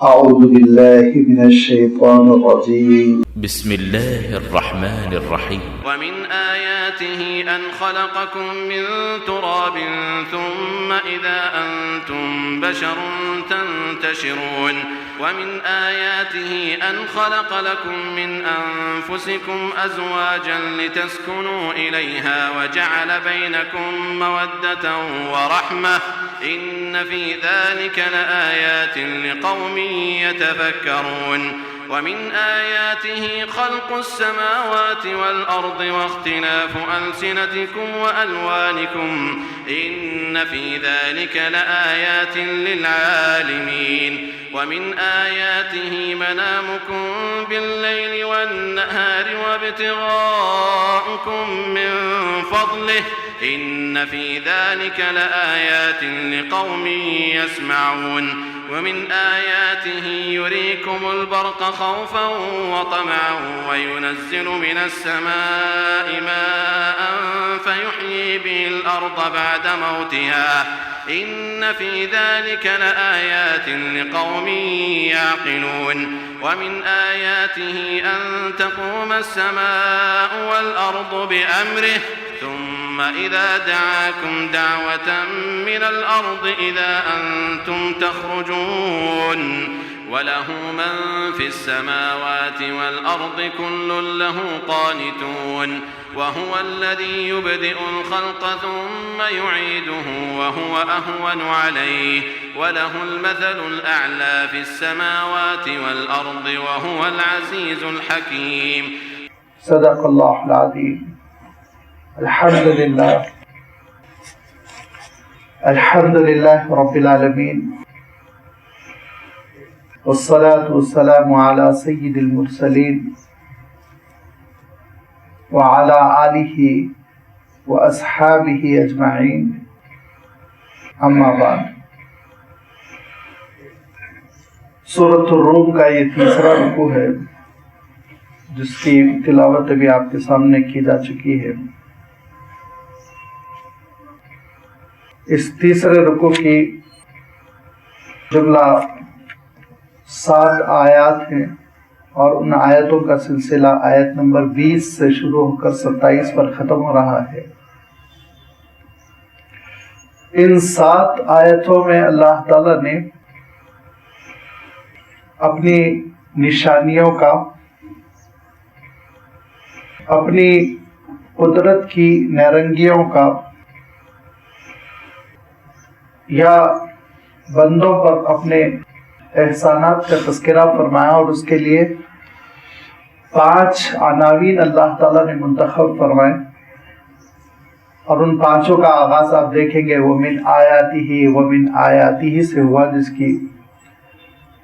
أعوذ بالله من الشيطان الرجيم بسم الله الرحمن الرحيم ومن آياته أن خلقكم من تراب ثم إذا أنتم بشر تنتشرون ومن آياته أن خلق لكم من أنفسكم أزواجا لتسكنوا إليها وجعل بينكم مودة ورحمة إن في ذلك لآيات لقوم يتفكرون ومن آياته خلق السماوات والأرض واختلاف ألسنتكم وألوانكم إن في ذلك لآيات للعالمين ومن آياته منامكم بالليل والنهار وابتغاؤكم من فضله إن في ذلك لآيات لقوم يسمعون ومن آياته يريكم البرق خوفا وطمعا وينزل من السماء ماء فيحيي به الأرض بعد موتها إن في ذلك لآيات لقوم يعقلون ومن آياته أن تقوم السماء والأرض بأمره ثم إذا دعاكم دعوة من الأرض إذا أنتم تخرجون وله من في السماوات والأرض كل له قانتون وهو الذي يبدئ الخلق ثم يعيده وهو أهون عليه وله المثل الأعلى في السماوات والأرض وهو العزيز الحكيم. صدق الله العظيم. الحمد لله رب العالمين والصلاة والسلام على سيد المرسلين وعلى آله وأصحابه أجمعين أما بعد. سورۃ الروم کا یہ تیسرا رکوع ہے جس کی تلاوت ابھی آپ کے سامنے کی جا چکی ہے. اس تیسرے رکوع کی جملہ 7 آیات ہیں اور ان آیتوں کا سلسلہ آیت نمبر 20 سے شروع ہو کر 27 پر ختم ہو رہا ہے. ان 7 آیتوں میں اللہ تعالی نے اپنی نشانیوں کا، اپنی قدرت کی نیرنگیوں کا یا بندوں پر اپنے احسانات کا تذکرہ فرمایا اور اس کے لیے 5 عناوین اللہ تعالیٰ نے منتخب فرمائے اور ان 5 کا آغاز آپ دیکھیں گے وَمِنْ آیَاتِهِ وَمِنْ آیَاتِهِ سے ہوا، جس کی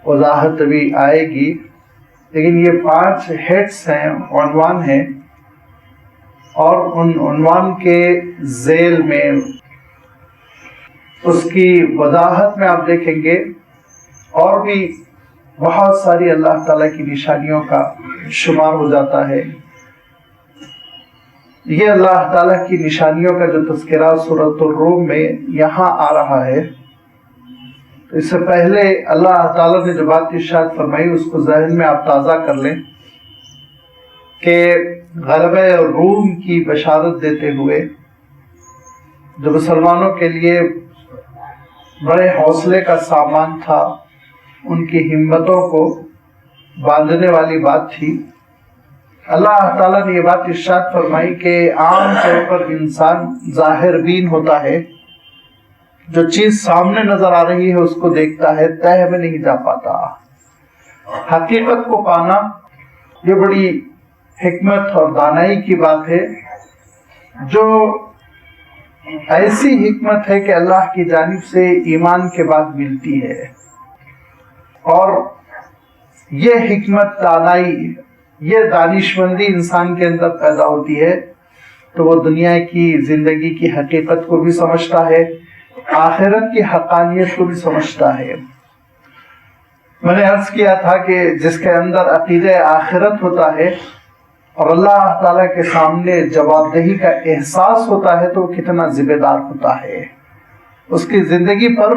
وضاحت ابھی آئے گی. لیکن یہ 5 ہیڈز ہیں، عنوان ہیں، اور ان عنوان کے ذیل میں اس کی وضاحت میں آپ دیکھیں گے اور بھی بہت ساری اللہ تعالیٰ کی نشانیوں کا شمار ہو جاتا ہے. یہ اللہ تعالیٰ کی نشانیوں کا جو تذکرہ سورۃ الروم میں یہاں آ رہا ہے، اس سے پہلے اللہ تعالیٰ نے جو بات ارشاد فرمائی اس کو ذہن میں آپ تازہ کر لیں کہ غلبہ روم کی بشارت دیتے ہوئے جو مسلمانوں کے لیے بڑے حوصلے کا سامان تھا، ان کی ہمتوں کو باندھنے والی بات تھی. اللہ تعالیٰ نے یہ بات ارشاد فرمائی کہ عام طور پر انسان ظاہر بین ہوتا ہے، جو چیز سامنے نظر آ رہی ہے اس کو دیکھتا ہے، تہ میں نہیں جا پاتا. حقیقت کو پانا یہ بڑی حکمت اور دانائی کی بات ہے، جو ایسی حکمت ہے کہ اللہ کی جانب سے ایمان کے بعد ملتی ہے. اور یہ حکمت، دانائی، یہ دانشمندی انسان کے اندر پیدا ہوتی ہے تو وہ دنیا کی زندگی کی حقیقت کو بھی سمجھتا ہے، آخرت کی حقانیت کو بھی سمجھتا ہے. میں نے عرض کیا تھا کہ جس کے اندر عقیدہ آخرت ہوتا ہے اور اللہ تعالیٰ کے سامنے جواب دہی کا احساس ہوتا ہے تو وہ کتنا ذمہ دار ہوتا ہے. اس کی زندگی پر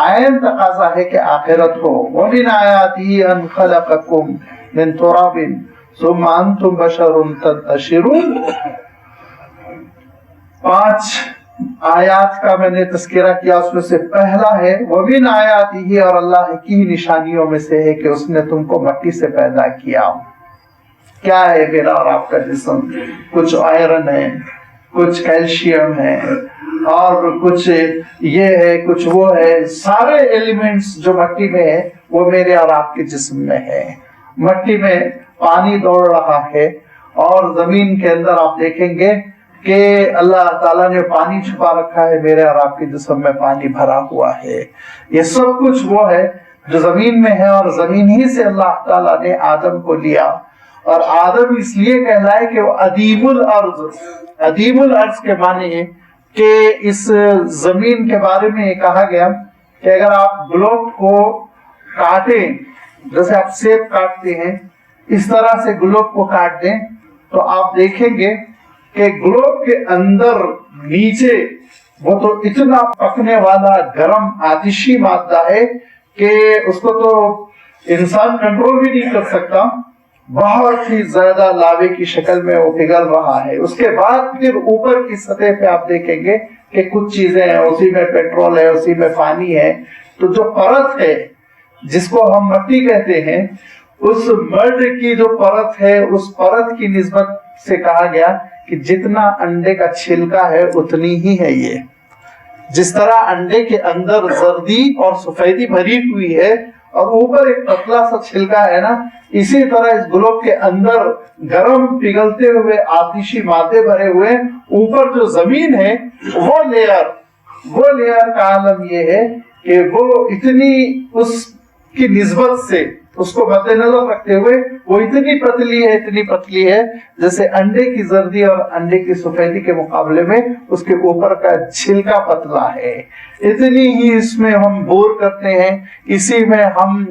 عین تقاضا ہے کہ آخرت ہو. وَمِنْ آيَاتِهِ أَنْ خَلَقَكُمْ مِنْ تُرَابٍ ثُمَّ أَنْتُمْ بَشَرٌ تَنْتَشِرُونَ. 5 آیات کا میں نے تذکرہ کیا، اس میں سے پہلا ہے وَمِنْ آيَاتِهِ، اور اللہ کی نشانیوں میں سے ہے کہ اس نے تم کو مٹی سے پیدا کیا. کیا ہے میرا اور آپ کا جسم؟ کچھ آئرن ہے، کچھ کیلشیم ہے، اور کچھ یہ ہے، کچھ وہ ہے. سارے ایلیمنٹس جو مٹی میں ہے وہ میرے اور آپ کے جسم میں ہے. مٹی میں پانی دوڑ رہا ہے، اور زمین کے اندر آپ دیکھیں گے کہ اللہ تعالیٰ نے پانی چھپا رکھا ہے، میرے اور آپ کے جسم میں پانی بھرا ہوا ہے. یہ سب کچھ وہ ہے جو زمین میں ہے، اور زمین ہی سے اللہ تعالیٰ نے آدم کو لیا. اور آدم اس لیے کہلائے کہ وہ ادیم الارض. ادیم الارض کے معنی ہے کہ اس زمین کے بارے میں یہ کہا گیا کہ اگر آپ گلوب کو کاٹیں، جیسے آپ سیب کاٹتے ہیں، اس طرح سے گلوب کو کاٹ دیں تو آپ دیکھیں گے کہ گلوب کے اندر نیچے وہ تو اتنا پکنے والا گرم آتشی مادہ ہے کہ اس کو تو انسان کنٹرول بھی نہیں کر سکتا. بہت ہی زیادہ لاوے کی شکل میں وہ پگھل رہا ہے. اس کے بعد پھر اوپر کی سطح پہ آپ دیکھیں گے کہ کچھ چیزیں ہیں، اسی میں پیٹرول ہے، اسی میں پانی ہے. تو جو پرت ہے جس کو ہم مٹی کہتے ہیں، اس مرد کی جو پرت ہے، اس پرت کی نسبت سے کہا گیا کہ جتنا انڈے کا چھلکا ہے اتنی ہی ہے یہ. جس طرح انڈے کے اندر زردی اور سفیدی بھری ہوئی ہے اور اوپر ایک پتلا سا چھلکا ہے نا، اسی طرح اس گلوب کے اندر گرم پگھلتے ہوئے آتشی مادے بھرے ہوئے، اوپر جو زمین ہے وہ لیئر کا عالم یہ ہے کہ وہ اتنی اس کی نسبت سے، اس کو مد نظر رکھتے ہوئے وہ اتنی پتلی ہے جیسے انڈے کی زردی اور انڈے کی سفیدی کے مقابلے میں اس کے اوپر کا چھلکا پتلا ہے. اتنی ہی اس میں ہم بور کرتے ہیں، اسی میں ہم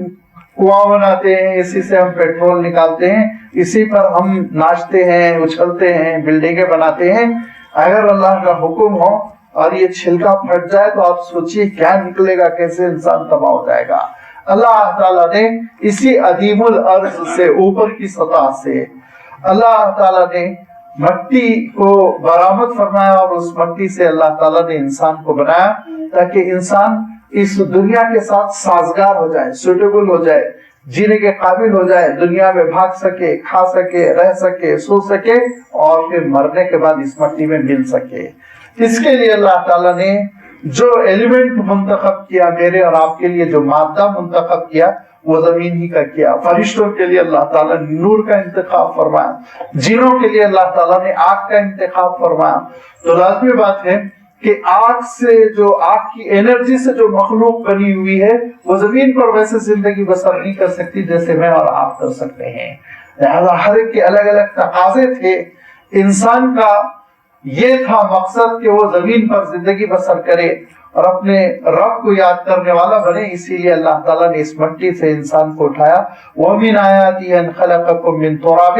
کنواں بناتے ہیں، اسی سے ہم پیٹرول نکالتے ہیں، اسی پر ہم ناچتے ہیں، اچھلتے ہیں، بلڈنگیں بناتے ہیں. اگر اللہ کا حکم ہو اور یہ چھلکا پھٹ جائے تو آپ سوچئے کیا نکلے گا، کیسے انسان تباہ ہو جائے گا. اللہ تعالیٰ نے اسی عدیم الارض سے، اوپر کی سطح سے، اللہ تعالیٰ نے مٹی کو برآمد فرمایا، اور اس مٹی سے اللہ تعالیٰ نے انسان کو بنایا تاکہ انسان اس دنیا کے ساتھ سازگار ہو جائے، سوٹیبل ہو جائے، جینے کے قابل ہو جائے، دنیا میں بھاگ سکے، کھا سکے، رہ سکے، سو سکے، اور پھر مرنے کے بعد اس مٹی میں مل سکے. اس کے لیے اللہ تعالیٰ نے جو ایلیمنٹ منتخب کیا، میرے اور آپ کے لیے جو مادہ منتخب کیا، وہ زمین ہی کا کیا. فرشتوں کے لیے اللہ تعالیٰ نے نور کا انتخاب فرمایا، جنوں کے لیے اللہ تعالیٰ نے آگ کا انتخاب فرمایا. تو لازمی بات ہے کہ آگ سے، جو آگ کی انرجی سے جو مخلوق بنی ہوئی ہے، وہ زمین پر ویسے زندگی بسر نہیں کر سکتی جیسے میں اور آپ کر سکتے ہیں. لہذا ہر ایک کے الگ الگ تقاضے تھے. انسان کا یہ تھا مقصد کہ وہ زمین پر زندگی بسر کرے اور اپنے رب کو یاد کرنے والا بنے. اسی لیے اللہ تعالیٰ نے اس مٹی سے انسان کو اٹھایا. وَمِنْ آيَاتِهِ أَنْ خَلَقَكُم مِّن تُرَابٍ،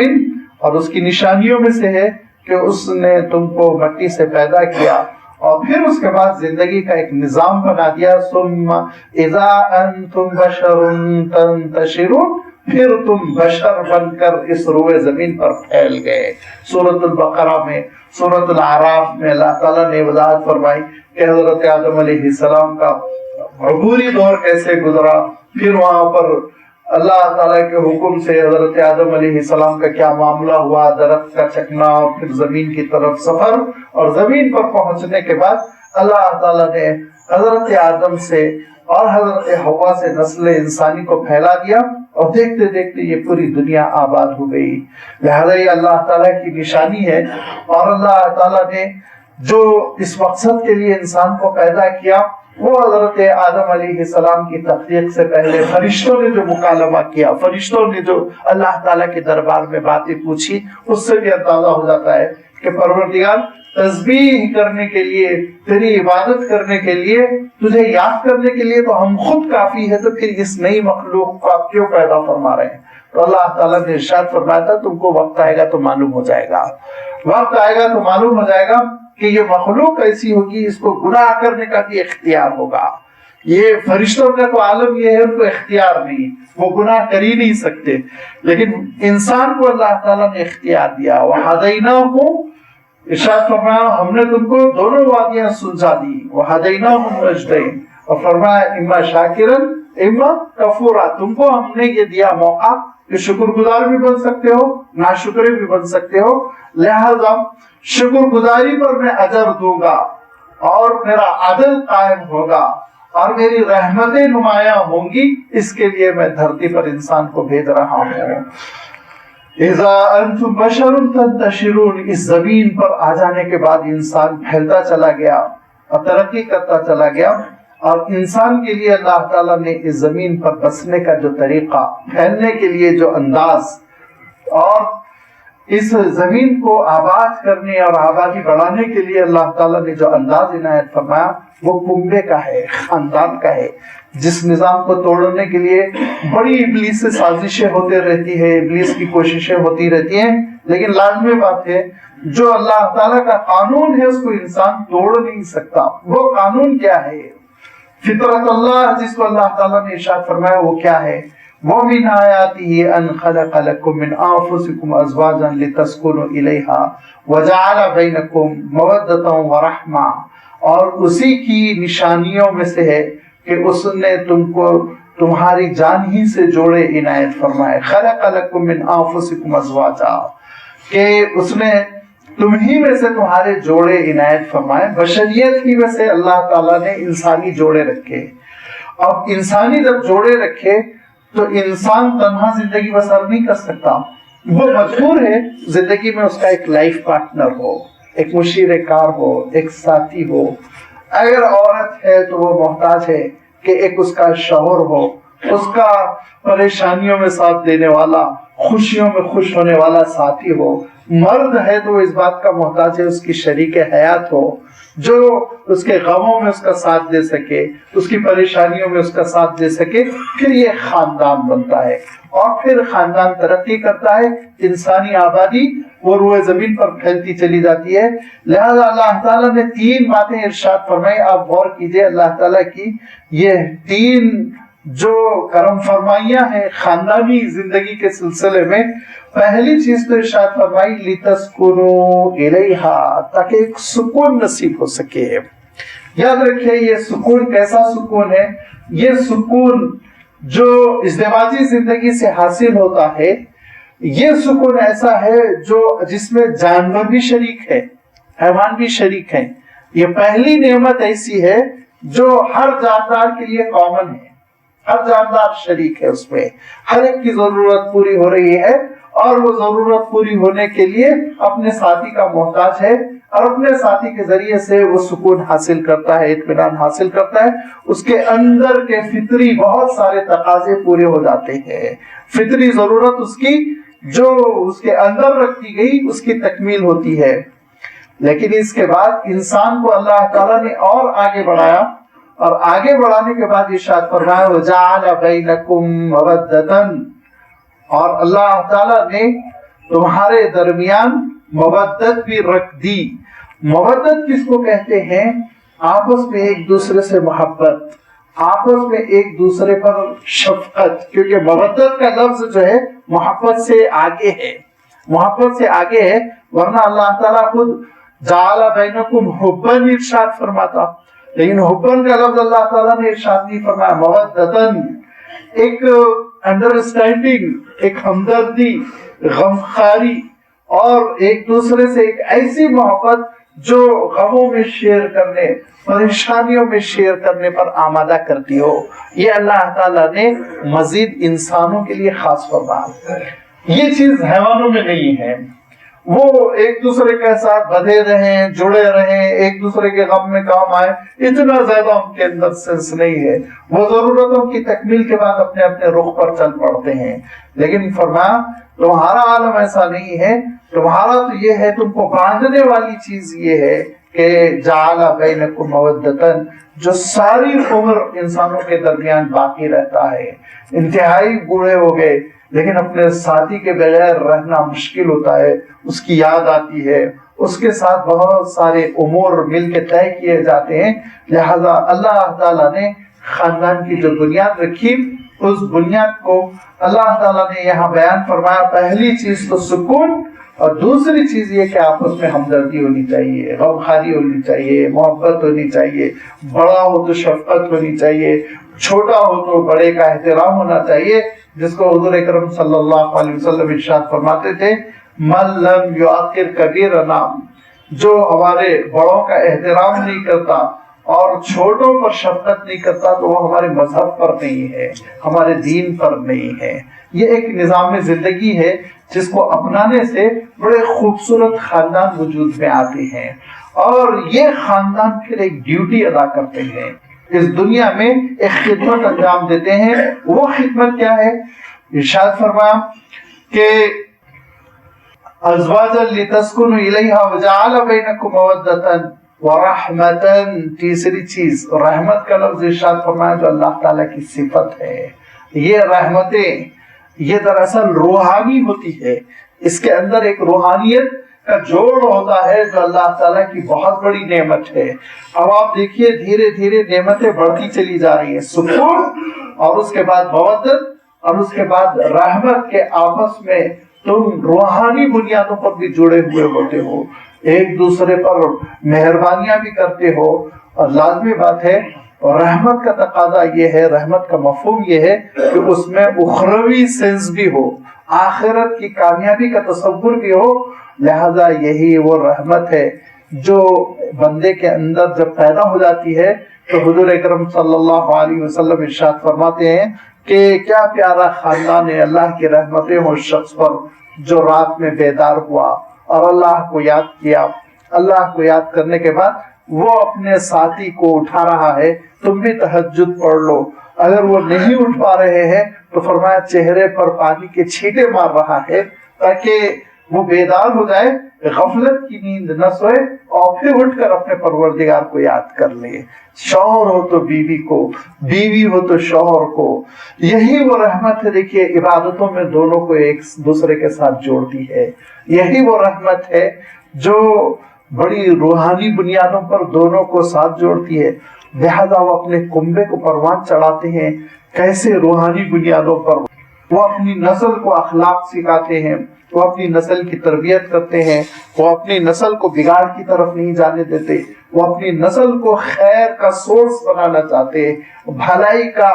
اور اس کی نشانیوں میں سے ہے کہ اس نے تم کو مٹی سے پیدا کیا، اور پھر اس کے بعد زندگی کا ایک نظام بنا دیا. ثُمَّ إِذَا أَنْتُمْ بَشَرٌ تَنْتَشِرُونَ، پھر تم بشر بن کر اس روئے زمین پر پھیل گئے. سورۃ البقرہ میں، سورۃ الاعراف میں اللہ تعالیٰ نے وضاحت فرمائی کہ حضرت آدم علیہ السلام کا عبوری دور کیسے گزرا، پھر وہاں پر اللہ تعالیٰ کے حکم سے حضرت آدم علیہ السلام کا کیا معاملہ ہوا، درخت کا چکنا، اور پھر زمین کی طرف سفر، اور زمین پر پہنچنے کے بعد اللہ تعالیٰ نے حضرت آدم سے اور حضرت حوا سے نسل انسانی کو پھیلا دیا، اور دیکھتے دیکھتے یہ پوری دنیا آباد ہو گئی. لہذا یہ اللہ تعالیٰ کی نشانی ہے. اور اللہ تعالیٰ نے جو اس مقصد کے لیے انسان کو پیدا کیا، وہ حضرت آدم علیہ السلام کی تخلیق سے پہلے فرشتوں نے جو مکالمہ کیا، فرشتوں نے جو اللہ تعالیٰ کے دربار میں باتیں پوچھی، اس سے بھی اندازہ ہو جاتا ہے کہ پروردگار تسبیح کرنے کے لیے، تیری عبادت کرنے کے لیے، تجھے یاد کرنے کے لیے تو ہم خود کافی ہے، تو پھر اس نئی مخلوق کو آپ کیوں پیدا فرما رہے ہیں. تو اللہ تعالیٰ نے ارشاد فرمایا تھا تم کو وقت آئے گا تو معلوم ہو جائے گا، وقت آئے گا تو معلوم ہو جائے گا کہ یہ مخلوق ایسی ہوگی، اس کو گناہ کرنے کا بھی اختیار ہوگا. یہ فرشتوں کا تو عالم یہ ہے، ان کو اختیار نہیں، وہ گناہ کر ہی نہیں سکتے، لیکن انسان کو اللہ تعالیٰ نے اختیار دیا. وَهَدَيْنَاهُ ارشاد فرمایا ہم نے تم کو دونوں وادیاں سلجھا دی. وَهَدَيْنَاهُ النَّجْدَيْنِ اور فرمایا اما شاکرن اما کفورا، تم کو ہم نے یہ دیا موقع کہ شکر گزار بھی بن سکتے ہو، ناشکرے بھی بن سکتے ہو، لہذا شکر گزاری پر میں اجر دوں گا اور میرا عدل قائم ہوگا اور میری رحمتیں نمایاں ہوں گی، اس کے لیے میں دھرتی پر انسان کو بھیج رہا ہوں. اذا انتم بشر تنتشرون، اس زمین پر آ جانے کے بعد انسان پھیلتا چلا گیا اور ترقی کرتا چلا گیا، اور انسان کے لیے اللہ تعالیٰ نے اس زمین پر بسنے کا جو طریقہ، پھیلنے کے لیے جو انداز، اور اس زمین کو آباد کرنے اور آبادی بڑھانے کے لیے اللہ تعالیٰ نے جو انداز عنایت فرمایا وہ کنبے کا ہے، خاندان کا ہے، جس نظام کو توڑنے کے لیے بڑی ابلیس سے سازشیں ہوتے رہتی ہے، ابلیس کی کوششیں ہوتی رہتی ہیں، لیکن لازمی بات ہے جو اللہ تعالیٰ کا قانون ہے اس کو انسان توڑ نہیں سکتا. وہ قانون کیا ہے؟ فطرت اللہ جس کو اللہ تعالیٰ نے ارشاد فرمایا وہ کیا ہے؟ وَمِنْ آيَاتِهِ أَنْ خَلَقَ لَكُم مِّنْ أَنفُسِكُمْ أَزْوَاجًا لِتَسْكُنُوا إِلَيْهَا وَجَعَلَ بَيْنَكُم مَّوَدَّةً وَرَحْمَةً، اور اسی کی نشانیوں میں سے ہے کہ اس نے تم کو تمہاری جان ہی سے جوڑے عنایت فرمائے. خَلَقَ لَكُم مِّنْ أَنفُسِكُمْ أَزْوَاجًا، کہ اس نے تم ہی میں سے تمہارے جوڑے عنایت فرمائے. بشریت ہی میں سے اللہ تعالیٰ نے انسانی جوڑے رکھے. اب انسانی جب جوڑے رکھے تو انسان تنہا زندگی بسر نہیں کر سکتا، وہ مجبور ہے زندگی میں اس کا ایک لائف پارٹنر ہو، ایک مشیر کار ہو، ایک ساتھی ہو. اگر عورت ہے تو وہ محتاج ہے کہ ایک اس کا شوہر ہو، اس کا پریشانیوں میں ساتھ دینے والا، خوشیوں میں خوش ہونے والا ساتھی ہو. مرد ہے تو وہ اس بات کا محتاج ہے اس کی شریک حیات ہو جو اس کے غموں میں اس کا ساتھ دے سکے، اس کی پریشانیوں میں اس کا ساتھ دے سکے. پھر یہ خاندان بنتا ہے اور پھر خاندان ترقی کرتا ہے، انسانی آبادی وہ روئے زمین پر پھیلتی چلی جاتی ہے. لہذا اللہ تعالیٰ نے 3 باتیں ارشاد فرمائی. آپ غور کیجئے اللہ تعالیٰ کی یہ 3 جو کرم فرمائیاں ہیں خاندانی زندگی کے سلسلے میں. پہلی چیز تو ارشاد فرمائی لِتَسْكُنُوا إِلَيْهَا، تاکہ ایک سکون نصیب ہو سکے. یاد رکھیے یہ سکون کیسا سکون ہے؟ یہ سکون جو ازدواجی زندگی سے حاصل ہوتا ہے، یہ سکون ایسا ہے جو جس میں جانور بھی شریک ہے، حیوان بھی شریک ہیں. یہ پہلی نعمت ایسی ہے جو ہر جاندار کے لیے کامن ہے، ہر جاندار شریک ہے، اس میں ہر ایک کی ضرورت پوری ہو رہی ہے اور وہ ضرورت پوری ہونے کے لیے اپنے ساتھی کا محتاج ہے اور اپنے ساتھی کے ذریعے سے وہ سکون حاصل کرتا ہے، اطمینان حاصل کرتا ہے. اس کے اندر کے فطری بہت سارے تقاضے پورے ہو جاتے ہیں، فطری ضرورت اس کی جو اس کے اندر رکھی گئی اس کی تکمیل ہوتی ہے. لیکن اس کے بعد انسان کو اللہ تعالیٰ نے اور آگے بڑھایا، اور آگے بڑھانے کے بعد ارشاد فرمایا وَجَعَلَ بَيْنَكُمْ مَوَدَّةً، اور اللہ تعالیٰ نے تمہارے درمیان مودت بھی رکھ دی. مودت کس کو کہتے ہیں؟ آپس میں ایک دوسرے سے محبت، آپس میں ایک دوسرے پر شفقت، کیونکہ مودت کا لفظ جو ہے محبت سے آگے ہے، محبت سے آگے ہے. ورنہ اللہ تعالیٰ خود جعل بینکم حبن ارشاد فرماتا، لیکن حبن کا لفظ اللہ تعالیٰ نے ارشاد نہیں فرمایا. مودتن ایک انڈرسٹینڈنگ، ایک ہمدردی، غمخاری اور ایک دوسرے سے ایک ایسی محبت جو غموں میں شیئر کرنے، پریشانیوں میں شیئر کرنے پر آمادہ کرتی ہو. یہ اللہ تعالیٰ نے مزید انسانوں کے لیے خاص فرمایا. یہ چیز حیوانوں میں نہیں ہے. وہ ایک دوسرے کے ساتھ بدھے رہیں، جڑے رہیں، ایک دوسرے کے غم میں کام آئے، اتنا زیادہ ان کے اندر سینس نہیں ہے. وہ ضرورتوں کی تکمیل کے بعد اپنے اپنے رخ پر چل پڑتے ہیں. لیکن فرمایا تمہارا عالم ایسا نہیں ہے، تمہارا تو یہ ہے، تم کو باندھنے والی چیز یہ ہے کہ جعل بینکم مودتن، جو ساری عمر انسانوں کے درمیان باقی رہتا ہے. انتہائی بوڑھے ہو گئے لیکن اپنے ساتھی کے بغیر رہنا مشکل ہوتا ہے، اس کی یاد آتی ہے، اس کے ساتھ بہت سارے امور مل کے طے کیے جاتے ہیں. لہذا اللہ تعالیٰ نے خاندان کی جو بنیاد رکھی اس بنیاد کو اللہ تعالیٰ نے یہاں بیان فرمایا. پہلی چیز تو سکون، اور دوسری چیز یہ کہ آپس میں ہمدردی ہونی چاہیے، غمخواری ہونی چاہیے، محبت ہونی چاہیے. بڑا ہو تو شفقت ہونی چاہیے، چھوٹا ہو تو بڑے کا احترام ہونا چاہیے، جس کو حضور اکرم صلی اللہ علیہ وسلم ارشاد فرماتے تھے من لم یعقر کبیرنا، جو ہمارے بڑوں کا احترام نہیں کرتا اور چھوٹوں پر شفقت نہیں کرتا تو وہ ہمارے مذہب پر نہیں ہے، ہمارے دین پر نہیں ہے. یہ ایک نظام زندگی ہے جس کو اپنانے سے بڑے خوبصورت خاندان وجود میں آتے ہیں، اور یہ خاندان پھر ایک ڈیوٹی ادا کرتے ہیں، اس دنیا میں ایک خدمت انجام دیتے ہیں. وہ خدمت کیا ہے؟ ارشاد فرمایا کہ ازواجا لتسکنوا الیہا وجعل بینکم مودۃ ورحمۃ. تیسری چیز رحمت کا لفظ ارشاد فرمایا جو اللہ تعالیٰ کی صفت ہے. یہ رحمتیں یہ دراصل روحانی ہوتی ہے، اس کے اندر ایک روحانیت کا جوڑ ہوتا ہے جو اللہ تعالیٰ کی بہت بڑی نعمت ہے. اب آپ دیکھیے دھیرے دھیرے نعمتیں بڑھتی چلی جا رہی ہیں، سکون اور اس کے بعد مودت اور اس کے بعد رحمت کے آپس میں تم روحانی بنیادوں پر بھی جڑے ہوئے ہوتے ہو، ایک دوسرے پر مہربانیاں بھی کرتے ہو. اور لازمی بات ہے اور رحمت کا تقاضا یہ ہے، رحمت کا مفہوم یہ ہے کہ اس میں اخروی سینس بھی ہو، آخرت کی کامیابی کا تصور بھی ہو. لہذا یہی وہ رحمت ہے جو بندے کے اندر جب پیدا ہو جاتی ہے تو حضور اکرم صلی اللہ علیہ وسلم ارشاد فرماتے ہیں کہ کیا پیارا خاندان ہے، اللہ کی رحمتیں ہوں شخص پر جو رات میں بیدار ہوا اور اللہ کو یاد کیا. اللہ کو یاد کرنے کے بعد وہ اپنے ساتھی کو اٹھا رہا ہے، تم بھی تہجد پڑھ لو. اگر وہ نہیں اٹھ پا رہے ہیں تو فرمایا چہرے پر پانی کے چھینٹے مار رہا ہے تاکہ وہ بیدار ہو جائے، غفلت کی نیند نہ سوئے اور پھر اٹھ کر اپنے پروردگار کو یاد کر لے. شوہر ہو تو بیوی کو، بیوی ہو تو شوہر کو. یہی وہ رحمت ہے. دیکھیے عبادتوں میں دونوں کو ایک دوسرے کے ساتھ جوڑتی ہے. یہی وہ رحمت ہے جو بڑی روحانی بنیادوں پر دونوں کو ساتھ جوڑتی ہے. لہذا وہ اپنے کنبے کو پروان چڑھاتے ہیں. کیسے؟ روحانی بنیادوں پر. وہ اپنی نسل کو اخلاق سکھاتے ہیں، وہ اپنی نسل کی تربیت کرتے ہیں، وہ اپنی نسل کو بگاڑ کی طرف نہیں جانے دیتے، وہ اپنی نسل کو خیر کا سورس بنانا چاہتے ہیں، بھلائی کا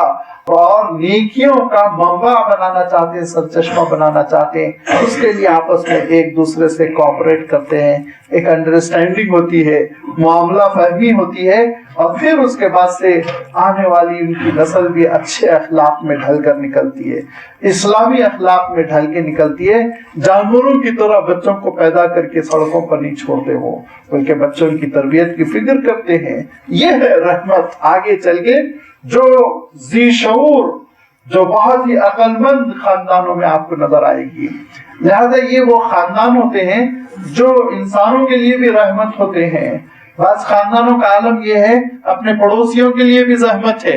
اور نیکیوں کا منبع بنانا چاہتے ہیں، سرچشمہ بنانا چاہتے ہیں. اس کے لیے آپس میں ایک دوسرے سے کوآپریٹ کرتے ہیں، ایک انڈرسٹینڈنگ ہوتی ہے، معاملہ فہمی ہوتی ہے، اور پھر اس کے بعد سے آنے والی ان کی نسل بھی اچھے اخلاق میں ڈھل کر نکلتی ہے، اسلامی اخلاق میں ڈھل کے نکلتی ہے. جانوروں کی طرح بچوں کو پیدا کر کے سڑکوں پر نہیں چھوڑتے ہو، بلکہ بچوں کی تربیت کی فکر کرتے ہیں. یہ ہے رحمت. آگے چل کے جو ذی شعور، جو بہت ہی عقل مند خاندانوں میں آپ کو نظر آئے گی. لہذا یہ وہ خاندان ہوتے ہیں جو انسانوں کے لیے بھی رحمت ہوتے ہیں. بعض خاندانوں کا عالم یہ ہے اپنے پڑوسیوں کے لیے بھی زحمت ہے.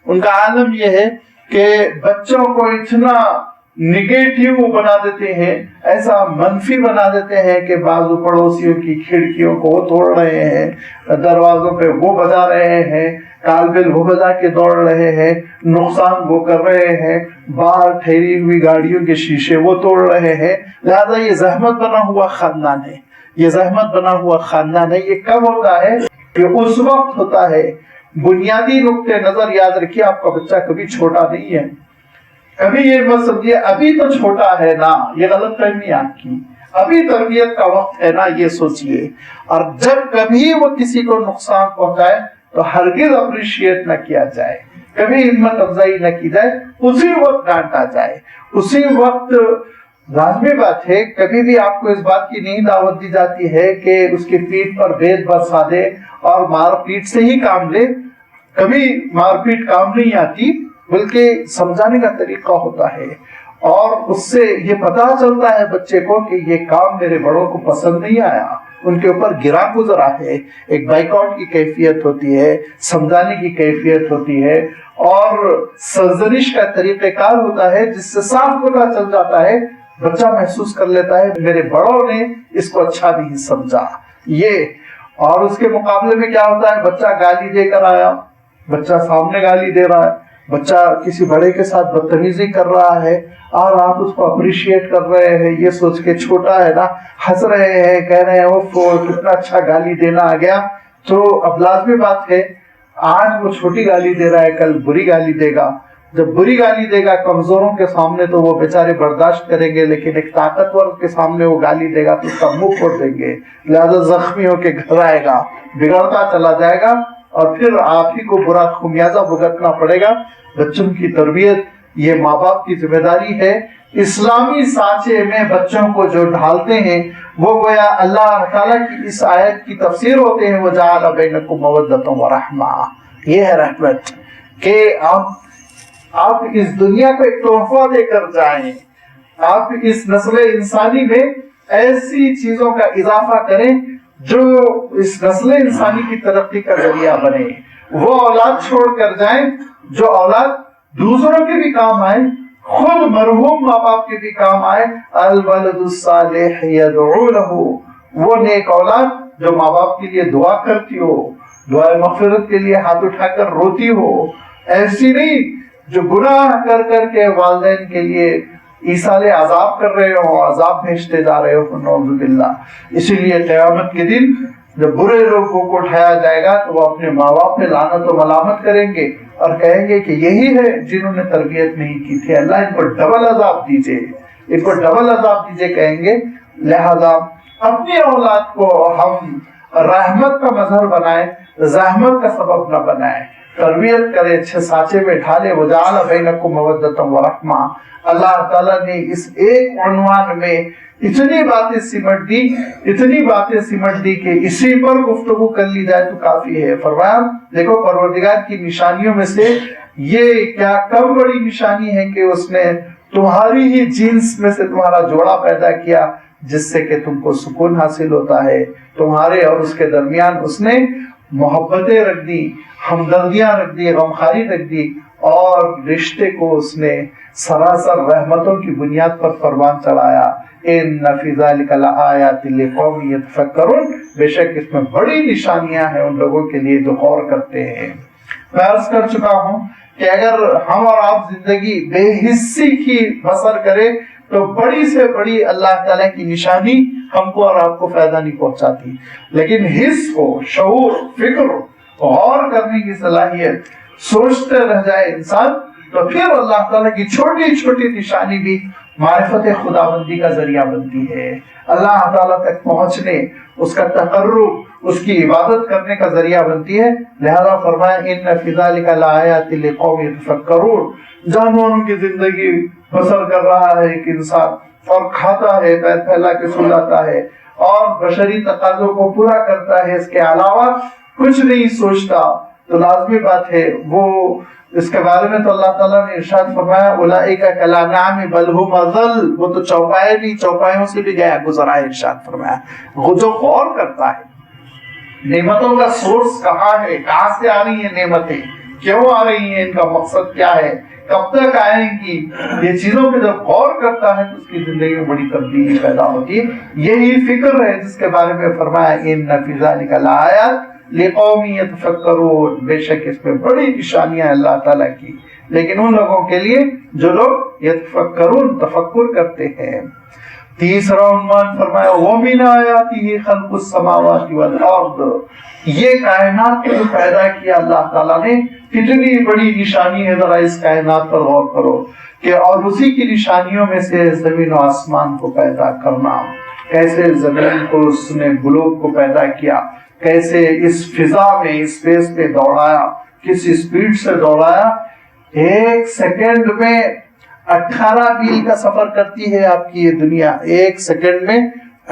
ان کا عالم یہ ہے کہ بچوں کو اتنا نگیٹیو بنا دیتے ہیں، ایسا منفی بنا دیتے ہیں کہ بعض پڑوسیوں کی کھڑکیوں کو وہ توڑ رہے ہیں، دروازوں پہ وہ بجا رہے ہیں، کال بیل وہ بجا کے دوڑ رہے ہیں، نقصان وہ کر رہے ہیں، باہر ٹھہری ہوئی گاڑیوں کے شیشے وہ توڑ رہے ہیں. لہذا یہ زحمت بنا ہوا خاندان ہے. یہ زحمت بنا ہوا خاندان ہے. یہ کب ہوتا ہے؟ کہ اس وقت ہوتا ہے. بنیادی نقطہ نظر یاد رکھیے، آپ کا بچہ کبھی چھوٹا نہیں ہے. کبھی یہ مت سمجھیے ابھی تو چھوٹا ہے نا، یہ غلط فہمی آپ کی. ابھی تربیت کا وقت ہے نا، یہ سوچئے. اور جب کبھی وہ کسی کو نقصان پہنچائے تو ہرگز اپریشیٹ نہ کیا جائے، کبھی ہمت افزائی نہ کی جائے، اسی وقت ڈانٹا جائے، اسی وقت. لازمی بات ہے کبھی بھی آپ کو اس بات کی نہیں دعوت دی جاتی ہے کہ اس کی پیٹھ پر بید برسا دے اور مار پیٹ سے ہی کام لے. کبھی مار پیٹ کام نہیں آتی، بلکہ سمجھانے کا طریقہ ہوتا ہے، اور اس سے یہ پتا چلتا ہے بچے کو کہ یہ کام میرے بڑوں کو پسند نہیں آیا، ان کے اوپر گرا گزرا ہے. ایک بائیکاٹ کی کیفیت ہوتی ہے، سمجھانے کی کیفیت ہوتی ہے، اور سرزنش کا طریقہ کار ہوتا ہے جس سے صاف پتا چل جاتا ہے، بچہ محسوس کر لیتا ہے میرے بڑوں نے اس کو اچھا نہیں سمجھا. یہ اور اس کے مقابلے میں کیا ہوتا ہے؟ بچہ گالی دے کر آیا، بچہ سامنے گالی دے رہا ہے، بچہ کسی بڑے کے ساتھ بدتمیزی کر رہا ہے اور آپ اس کو اپریشیٹ کر رہے ہیں، یہ سوچ کے چھوٹا ہے نا، ہنس رہے ہیں، کہہ رہے ہیں اوف کتنا اچھا گالی دینا آ گیا، تو اب لازمی بات ہے آج وہ چھوٹی گالی دے رہا ہے، کل بری گالی دے گا. جب بری گالی دے گا کمزوروں کے سامنے تو وہ بیچارے برداشت کریں گے، لیکن ایک طاقتور کے سامنے وہ گالی دے گا تو اس کا منہ پھوڑ دیں گے، لہذا زخمی ہو کے گھر آئے گا، بگڑتا چلا جائے گا اور پھر آپ ہی کو برا خمیازہ بھگتنا پڑے گا. بچوں کی تربیت یہ ماں باپ کی ذمہ داری ہے. اسلامی سانچے میں بچوں کو جو ڈھالتے ہیں وہ گویا اللہ تعالیٰ کی اس آیت کی تفسیر ہوتے ہیں، وَجَعَلَ بَيْنَكُمْ مَوَدَّةً وَرَحْمَةً. یہ ہے رحمت کہ آپ اس دنیا کو ایک تحفہ دے کر جائیں، آپ اس نسل انسانی میں ایسی چیزوں کا اضافہ کریں جو اس نسل انسانی کی ترقی کا ذریعہ بنے. وہ اولاد چھوڑ کر جائیں جو اولاد دوسروں کے بھی کام آئے، خود مرحوم ماں باپ کے بھی کام آئے. الولد الصالح يدعو له، وہ نیک اولاد جو ماں باپ کے لیے دعا کرتی ہو، دعائے مغفرت کے لیے ہاتھ اٹھا کر روتی ہو، ایسی نہیں جو گناہ کر کر کے والدین کے لیے ایصال عذاب کر رہے ہو، عذاب بھیجتے جا رہے ہو، نعوذ باللہ. اسی لیے قیامت کے دن جب برے لوگوں کو اٹھایا جائے گا تو وہ اپنے ماں باپ پہ لعنت و ملامت کریں گے اور کہیں گے کہ یہی ہے جنہوں نے تربیت نہیں کی تھی، اللہ ان کو ڈبل عذاب دیجئے، ان کو ڈبل عذاب دیجئے کہیں گے. لہذا اپنی اولاد کو ہم رحمت کا مظہر بنائیں، زحمت کا سبب نہ بنائیں، تربیت کرے، اچھے سانچے میں ڈھالے. وَجَعَلَ بَيْنَكُمْ مَوَدَّةً وَرَحْمَةً. اللہ تعالیٰ نے اس ایک عنوان میں اتنی باتیں سمٹ دی کہ اسی پر گفتگو کر لی جائے تو کافی ہے. فرمایا دیکھو پروردگار کی نشانیوں میں سے یہ کیا کم بڑی نشانی ہے کہ اس نے تمہاری ہی جنس میں سے تمہارا جوڑا پیدا کیا جس سے کہ تم کو سکون حاصل ہوتا ہے. تمہارے اور اس کے درمیان اس نے محبتیں رکھ دی، ہمدردیاں رکھ دی، غمخواری رکھ دی، اور رشتے کو اس نے سراسر رحمتوں کی بنیاد پر فرمان چڑھایا. اِنَّ فِي ذَلِكَ لَآيَاتٍ لِقَوْمٍ يَتَفَكَّرُونَ. بے شک اس میں بڑی نشانیاں ہیں ان لوگوں کے لیے جو غور کرتے ہیں. میں عرض کر چکا ہوں کہ اگر ہم اور آپ زندگی بے حسی کی بسر کریں تو بڑی سے بڑی اللہ تعالیٰ کی نشانی ہم کو اور آپ کو فائدہ نہیں پہنچاتی، لیکن حس کو، شعور، فکر، غور کرنے کی صلاحیت، سوچتے رہ جائے انسان تو پھر اللہ تعالیٰ کی چھوٹی چھوٹی نشانی بھی معرفت خداوندی کا ذریعہ بنتی ہے، اللہ تعالیٰ تک پہنچنے، اس کا تقرب، اس کی عبادت کرنے کا ذریعہ بنتی ہے. لہذا فرمایا اِنَّ فِي ذَلِكَ لَآيَاتٍ لِقَوْمٍ يَتَفَكَّرُونَ. جانوروں کی زندگی بسر کر رہا ہے ایک انسان اور کھاتا ہے، پیر پھیلا کے سو جاتا ہے اور بشری تقاضوں کو پورا کرتا ہے، اس کے علاوہ کچھ نہیں سوچتا، تو لازمی بات ہے وہ اس کے بارے میں تو اللہ تعالیٰ نے ارشاد فرمایا اولئک کالانعام بل هم اضل. وہ تو چوپائے نہیں، چوپایوں سے بھی گیا گزرا ہے. ارشاد فرمایا وہ جو غور کرتا ہے نعمتوں کا سورس کہاں ہے، کہاں سے آ رہی ہیں نعمتیں، کیوں آ رہی ہیں، ان کا مقصد کیا ہے، کب تک آئیں گی، یہ چیزوں پہ جب غور کرتا ہے تو اس کی زندگی میں بڑی تبدیلی پیدا ہوتی ہے. یہی فکر ہے جس کے بارے میں فرمایا ان فی ذلک لآیات لقوم یتفکرون. بے شک اس میں بڑی نشانیاں اللہ تعالیٰ کی، لیکن ان لوگوں کے لیے جو لوگ یتفکرون، تفکر کرتے ہیں. تیسرا عنوان فرمایا وَمِنْ آیَاتِهِ خَلْقُ السَّمَاوَاتِ وَالْأَرْضِ. یہ کائنات کو پیدا کیا اللہ تعالیٰ نے، کتنی بڑی نشانی ہے، ذرا اس کائنات پر غور کرو کہ اور اسی کی نشانیوں میں سے زمین و آسمان کو پیدا کرنا. کیسے زمین کو اس نے گلوب کو پیدا کیا، کیسے اس فضا میں، اسپیس میں دوڑایا، کس اسپیڈ سے دوڑایا. 1 سیکنڈ میں 18 میل کا سفر کرتی ہے آپ کی یہ دنیا. 1 سیکنڈ میں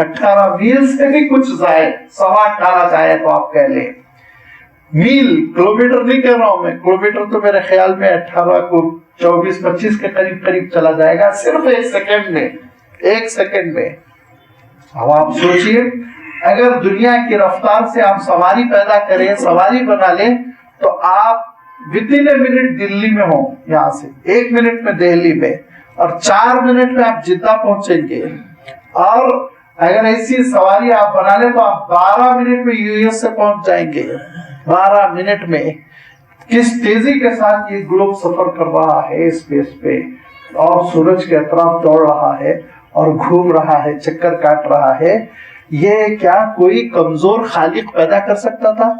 18 میل سے بھی کچھ زائد، 18.25 چاہے تو آپ کہہ لیں. میل، کلومیٹر نہیں کہہ رہا ہوں میں، کلومیٹر تو میرے خیال میں 18 کو 24-25 کے قریب چلا جائے گا، صرف 1 سیکنڈ میں. 1 سیکنڈ میں اب آپ سوچئے اگر دنیا کی رفتار سے آپ سواری پیدا کریں، سواری بنا لیں، تو آپ within a minute دلی میں ہوں، یہاں سے 1 منٹ میں دہلی میں، اور 4 منٹ میں آپ جدہ پہنچیں گے. اور اگر ایسی سواری آپ بنا لیں تو آپ 12 منٹ میں یو ایس سے پہنچ جائیں گے. 12 منٹ میں کس تیزی کے ساتھ یہ گلوب سفر کر رہا ہے اسپیس پہ اور سورج کے اطراف دوڑ رہا ہے اور گھوم رہا ہے، چکر کاٹ رہا ہے، یہ کیا کوئی کمزور خالق پیدا کر سکتا تھا؟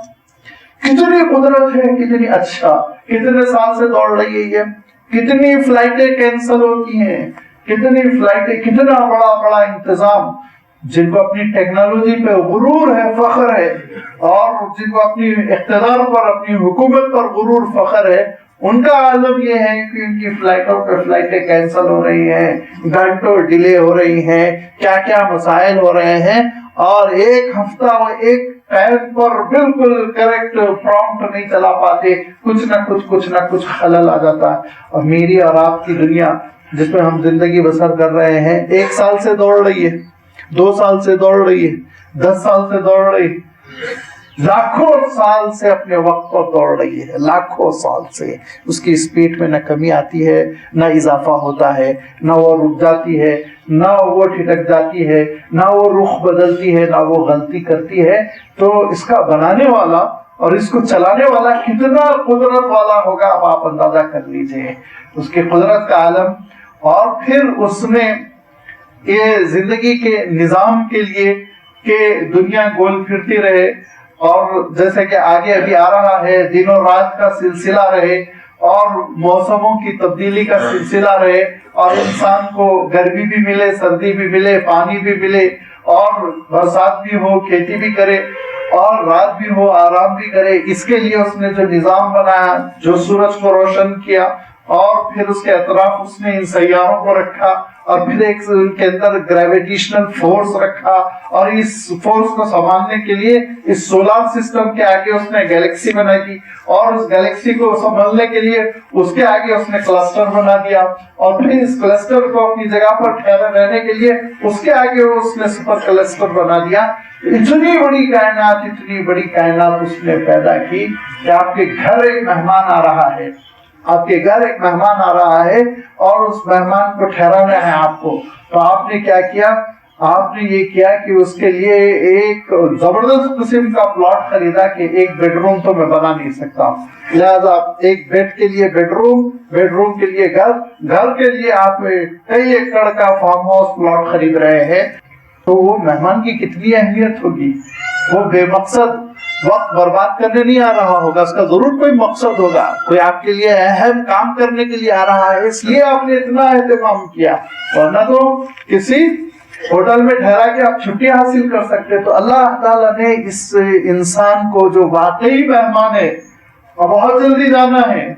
کتنی قدرت ہے، کتنی اچھا، کتنے سال سے دوڑ رہی ہے یہ، کتنی فلائٹیں کینسل ہوتی ہیں، کتنی فلائٹیں، کتنا بڑا بڑا انتظام، جن کو اپنی ٹیکنالوجی پہ غرور ہے، فخر ہے، اور جن کو اپنی اقتدار پر، اپنی حکومت پر غرور، فخر ہے، ان کا عالم یہ ہے کہ ان کی فلائٹوں پہ فلائٹیں کینسل ہو رہی ہیں، گھنٹوں ڈیلے ہو رہی ہیں، کیا کیا مسائل ہو رہے ہیں، اور ایک ہفتہ وہ ایک ٹائم پر بالکل کریکٹ پرومپٹ نہیں چلا پاتے، کچھ نہ کچھ خلل آ جاتا ہے۔ اور میری اور آپ کی دنیا جس میں ہم زندگی بسر کر رہے ہیں، 1 سال سے دوڑ رہی ہے، 2 سال سے دوڑ رہی ہے، 10 سال سے دوڑ رہی ہے، لاکھوں سال سے اپنے وقت پر دوڑ رہی ہے، لاکھوں سال سے۔ اس کی اسپیڈ میں نہ کمی آتی ہے، نہ اضافہ ہوتا ہے، نہ وہ رک جاتی ہے، نہ وہ ٹھٹک جاتی ہے، نہ وہ رخ بدلتی ہے، نہ وہ غلطی کرتی ہے۔ تو اس کا بنانے والا اور اس کو چلانے والا کتنا قدرت والا ہوگا، اب آپ اندازہ کر لیجئے اس کی قدرت کا عالم۔ اور پھر اس نے یہ زندگی کے نظام کے لیے کہ دنیا گول پھرتی رہے، اور جیسے کہ آگے ابھی آ رہا ہے، دن و رات کا سلسلہ رہے، اور موسموں کی تبدیلی کا سلسلہ رہے، اور انسان کو گرمی بھی ملے، سردی بھی ملے، پانی بھی ملے، اور برسات بھی ہو، کھیتی بھی کرے، اور رات بھی ہو، آرام بھی کرے۔ اس کے لیے اس نے جو نظام بنایا، جو سورج کو روشن کیا، اور پھر اس کے اطراف اس نے ان سیاروں کو رکھا، اور پھر ایک ان کے اندر گریویٹیشنل فورس رکھا، اور اس فورس کو سنبھالنے کے لیے اس سولار سسٹم کے آگے اس نے گیلیکسی بنا دی، اور اس گیلیکسی کو سنبھالنے کے لیے اس کے آگے اس نے کلسٹر بنا دیا، اور پھر اس کلسٹر کو اپنی جگہ پر ٹھہرے رہنے کے لیے اس کے آگے اس نے سپر کلسٹر بنا دیا۔ اتنی بڑی کائنات اس نے پیدا کی کہ آپ کے گھر ایک مہمان آ رہا ہے، آپ کے گھر ایک مہمان آ رہا ہے، اور اس مہمان کو ٹھہرانا ہے آپ کو۔ تو آپ نے کیا کیا؟ آپ نے یہ کیا کہ اس کے لیے ایک زبردست قسم کا پلاٹ خریدا کہ ایک بیڈ روم تو میں بنا نہیں سکتا، لہذا ایک بیڈ کے لیے بیڈ روم کے لیے گھر کے لیے آپ کئی ایکڑ کا فارم ہاؤس پلاٹ خرید رہے ہیں۔ تو وہ مہمان کی کتنی اہمیت ہوگی، وہ بے مقصد وقت برباد کرنے نہیں آ رہا ہوگا، اس کا ضرور کوئی مقصد ہوگا، کوئی آپ کے لیے اہم کام کرنے کے لیے آ رہا ہے، اس لیے آپ نے اتنا اہتمام کیا، ورنہ تو کسی ہوٹل میں ٹھہرا کے آپ چھٹی حاصل کر سکتے۔ تو اللہ تعالیٰ نے اس انسان کو جو واقعی مہمان ہے اور بہت جلدی جانا ہے،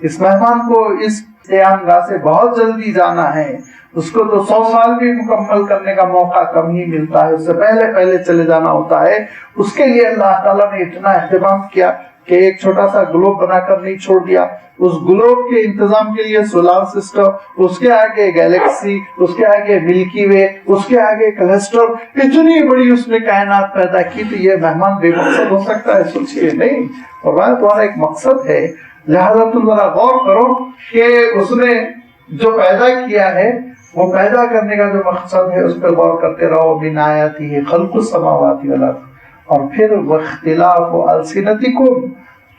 اس مہمان کو اس قیام گاہ سے بہت جلدی جانا ہے، اس کو تو 100 سال بھی مکمل کرنے کا موقع کم ہی ملتا ہے، اس سے پہلے چلے جانا ہوتا ہے۔ اس کے لیے اللہ تعالیٰ نے اتنا اہتمام کیا کہ ایک چھوٹا سا گلوب بنا کر نہیں چھوڑ دیا، اس گلوب کے انتظام کے لیے سولار سسٹم، اس کے آگے گیلیکسی، اس کے آگے ملکی وے، اس کے آگے کلسٹر، اتنی بڑی اس نے کائنات پیدا کی۔ تو یہ مہمان بے مقصد ہو سکتا ہے؟ سوچئے نہیں، فرمایا تمہارا ایک مقصد ہے، لہذا تم ذرا غور کرو کہ اس نے جو پیدا کیا ہے، وہ پیدا کرنے کا جو مقصد ہے اس پر غور کرتے رہو۔ من آیاتہ خلق السماوات والارض، اور پھر واختلاف السنتکم،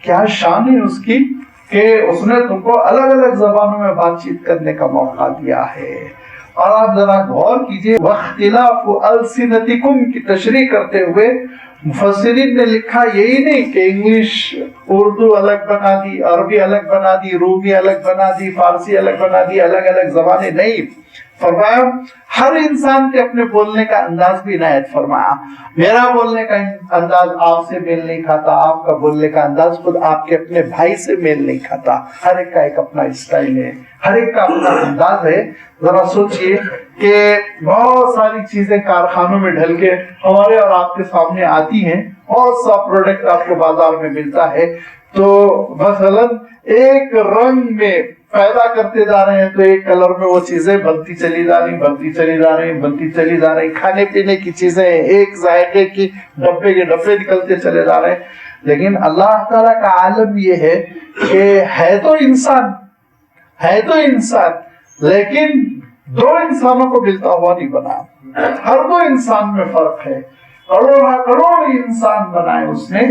کیا شان ہے اس کی کہ اس نے تم کو الگ الگ زبانوں میں بات چیت کرنے کا موقع دیا ہے۔ اور آپ ذرا غور کیجئے، واختلاف السنتکم کی تشریح کرتے ہوئے مفسرین نے لکھا یہی نہیں کہ انگلش اردو الگ بنا دی، عربی الگ بنا دی، رومی الگ بنا دی، فارسی الگ بنا دی، الگ الگ زبانیں نہیں، فرمایا ہر انسان کے اپنے بولنے کا انداز بھی عنایت فرمایا۔ میرا بولنے کا انداز آپ سے میل نہیں کھاتا، آپ کا بولنے کا انداز خود آپ کے اپنے بھائی سے میل نہیں کھاتا، ہر ایک کا ایک اپنا اسٹائل ہے، ہر ایک کا اپنا انداز ہے۔ ذرا سوچئے کہ بہت ساری چیزیں کارخانوں میں ڈھل کے ہمارے اور آپ کے سامنے آتی ہیں، بہت سا پروڈکٹ آپ کو بازار میں ملتا ہے، تو مثلا ایک رنگ میں پیدا کرتے جا رہے ہیں تو ایک کلر میں وہ چیزیں بنتی چلی جا رہی، کھانے پینے کی چیزیں ایک ذائقے کی ڈبے کے ڈبے نکلتے چلے جا رہے ہیں۔ لیکن اللہ تعالیٰ کا عالم یہ ہے کہ ہے تو انسان لیکن 2 انسانوں کو ملتا ہوا نہیں بنا، ہر 2 انسان میں فرق ہے، کروڑ انسان بنائے اس نے،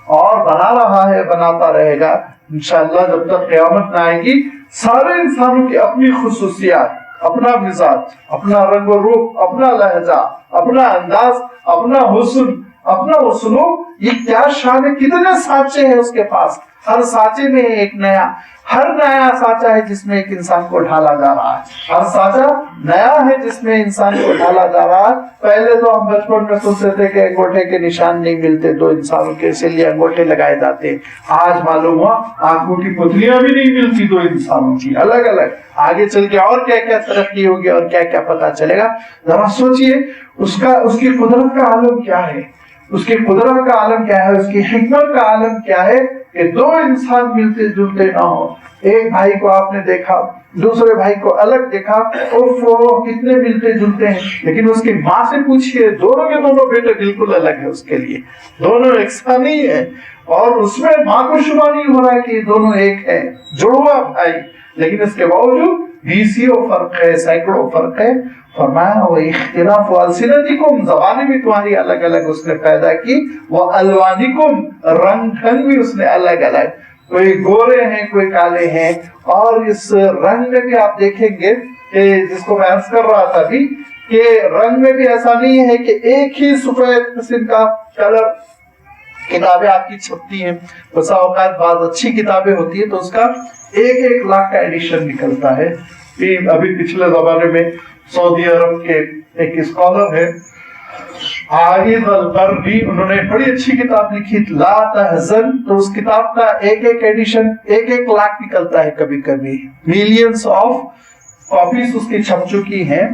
اور بنا رہا ہے، بناتا رہے گا انشاءاللہ جب تک قیامت نہ آئے گی۔ سارے انسانوں کی اپنی خصوصیات، اپنا مزاج، اپنا رنگ و روپ، اپنا لہجہ، اپنا انداز، اپنا حسن، اپنا اسلوب، یہ کیا شان ہے، کتنے سانچے ہیں اس کے پاس، ہر سانچے میں ایک نیا، ہر نیا سانچا ہے جس میں ایک انسان کو ڈھالا جا رہا ہے، ہر سانچا نیا ہے جس میں انسان کو ڈھالا جا رہا ہے۔ پہلے تو ہم بچپن میں سنتے تھے کہ انگوٹھے کے نشان نہیں ملتے دو انسانوں کے، اسی لیے انگوٹھے لگائے جاتے، آج معلوم ہوا آنکھوں کی پتلیاں بھی نہیں ملتی دو انسانوں کی الگ الگ۔ آگے چل کے اور کیا کیا ترقی ہوگی اور کیا کیا پتا چلے گا، ذرا سوچئے اس کی قدرت کا عالم کیا ہے، اس کی قدرت کا عالم کیا ہے، اس کی حکمت کا عالم کیا ہے کہ دو انسان ملتے جلتے نہ ہو۔ ایک بھائی کو آپ نے دیکھا، دوسرے بھائی کو الگ دیکھا، اوف کتنے ملتے جلتے ہیں، لیکن اس کی ماں سے پوچھئے، دونوں کے دونوں بیٹے بالکل الگ ہیں، اس کے لیے دونوں یکساں نہیں ہیں، اور اس میں ماں کو شبہ نہیں ہو رہا ہے کہ یہ دونوں ایک ہے، جڑواں بھائی، لیکن اس کے باوجود بیسیوں فرق ہے، سینکڑوں فرق ہے۔ فرمایا وہ اختلاف السنتکم، زبانیں بھی تمہاری الگ الگ اس نے پیدا کی، وہ الوانکم، رنگ ڈھنگ بھی اس نے الگ الگ، کوئی گورے ہیں کوئی کالے ہیں، اور اس رنگ میں بھی آپ دیکھیں گے کہ جس کو میں عرض کر رہا تھا ابھی کہ رنگ میں بھی ایسا نہیں ہے کہ ایک ہی سفید قسم کا کلر کتابیں آپ کی چھپتی ہیں، بسا اوقات بعض اچھی کتابیں ہوتی ہیں تو اس کا 1,00,000 کا ایڈیشن نکلتا ہے۔ ابھی پچھلے زمانے میں سعودی عرب کے ایک اسکالر ہے عائد القرنی، انہوں نے بڑی اچھی کتاب لکھی لا تحزن، تو اس کتاب کا ایک ایڈیشن 1,00,000 نکلتا ہے، کبھی کبھی ملینز آف کاپیز اس کی چھپ چکی ہیں۔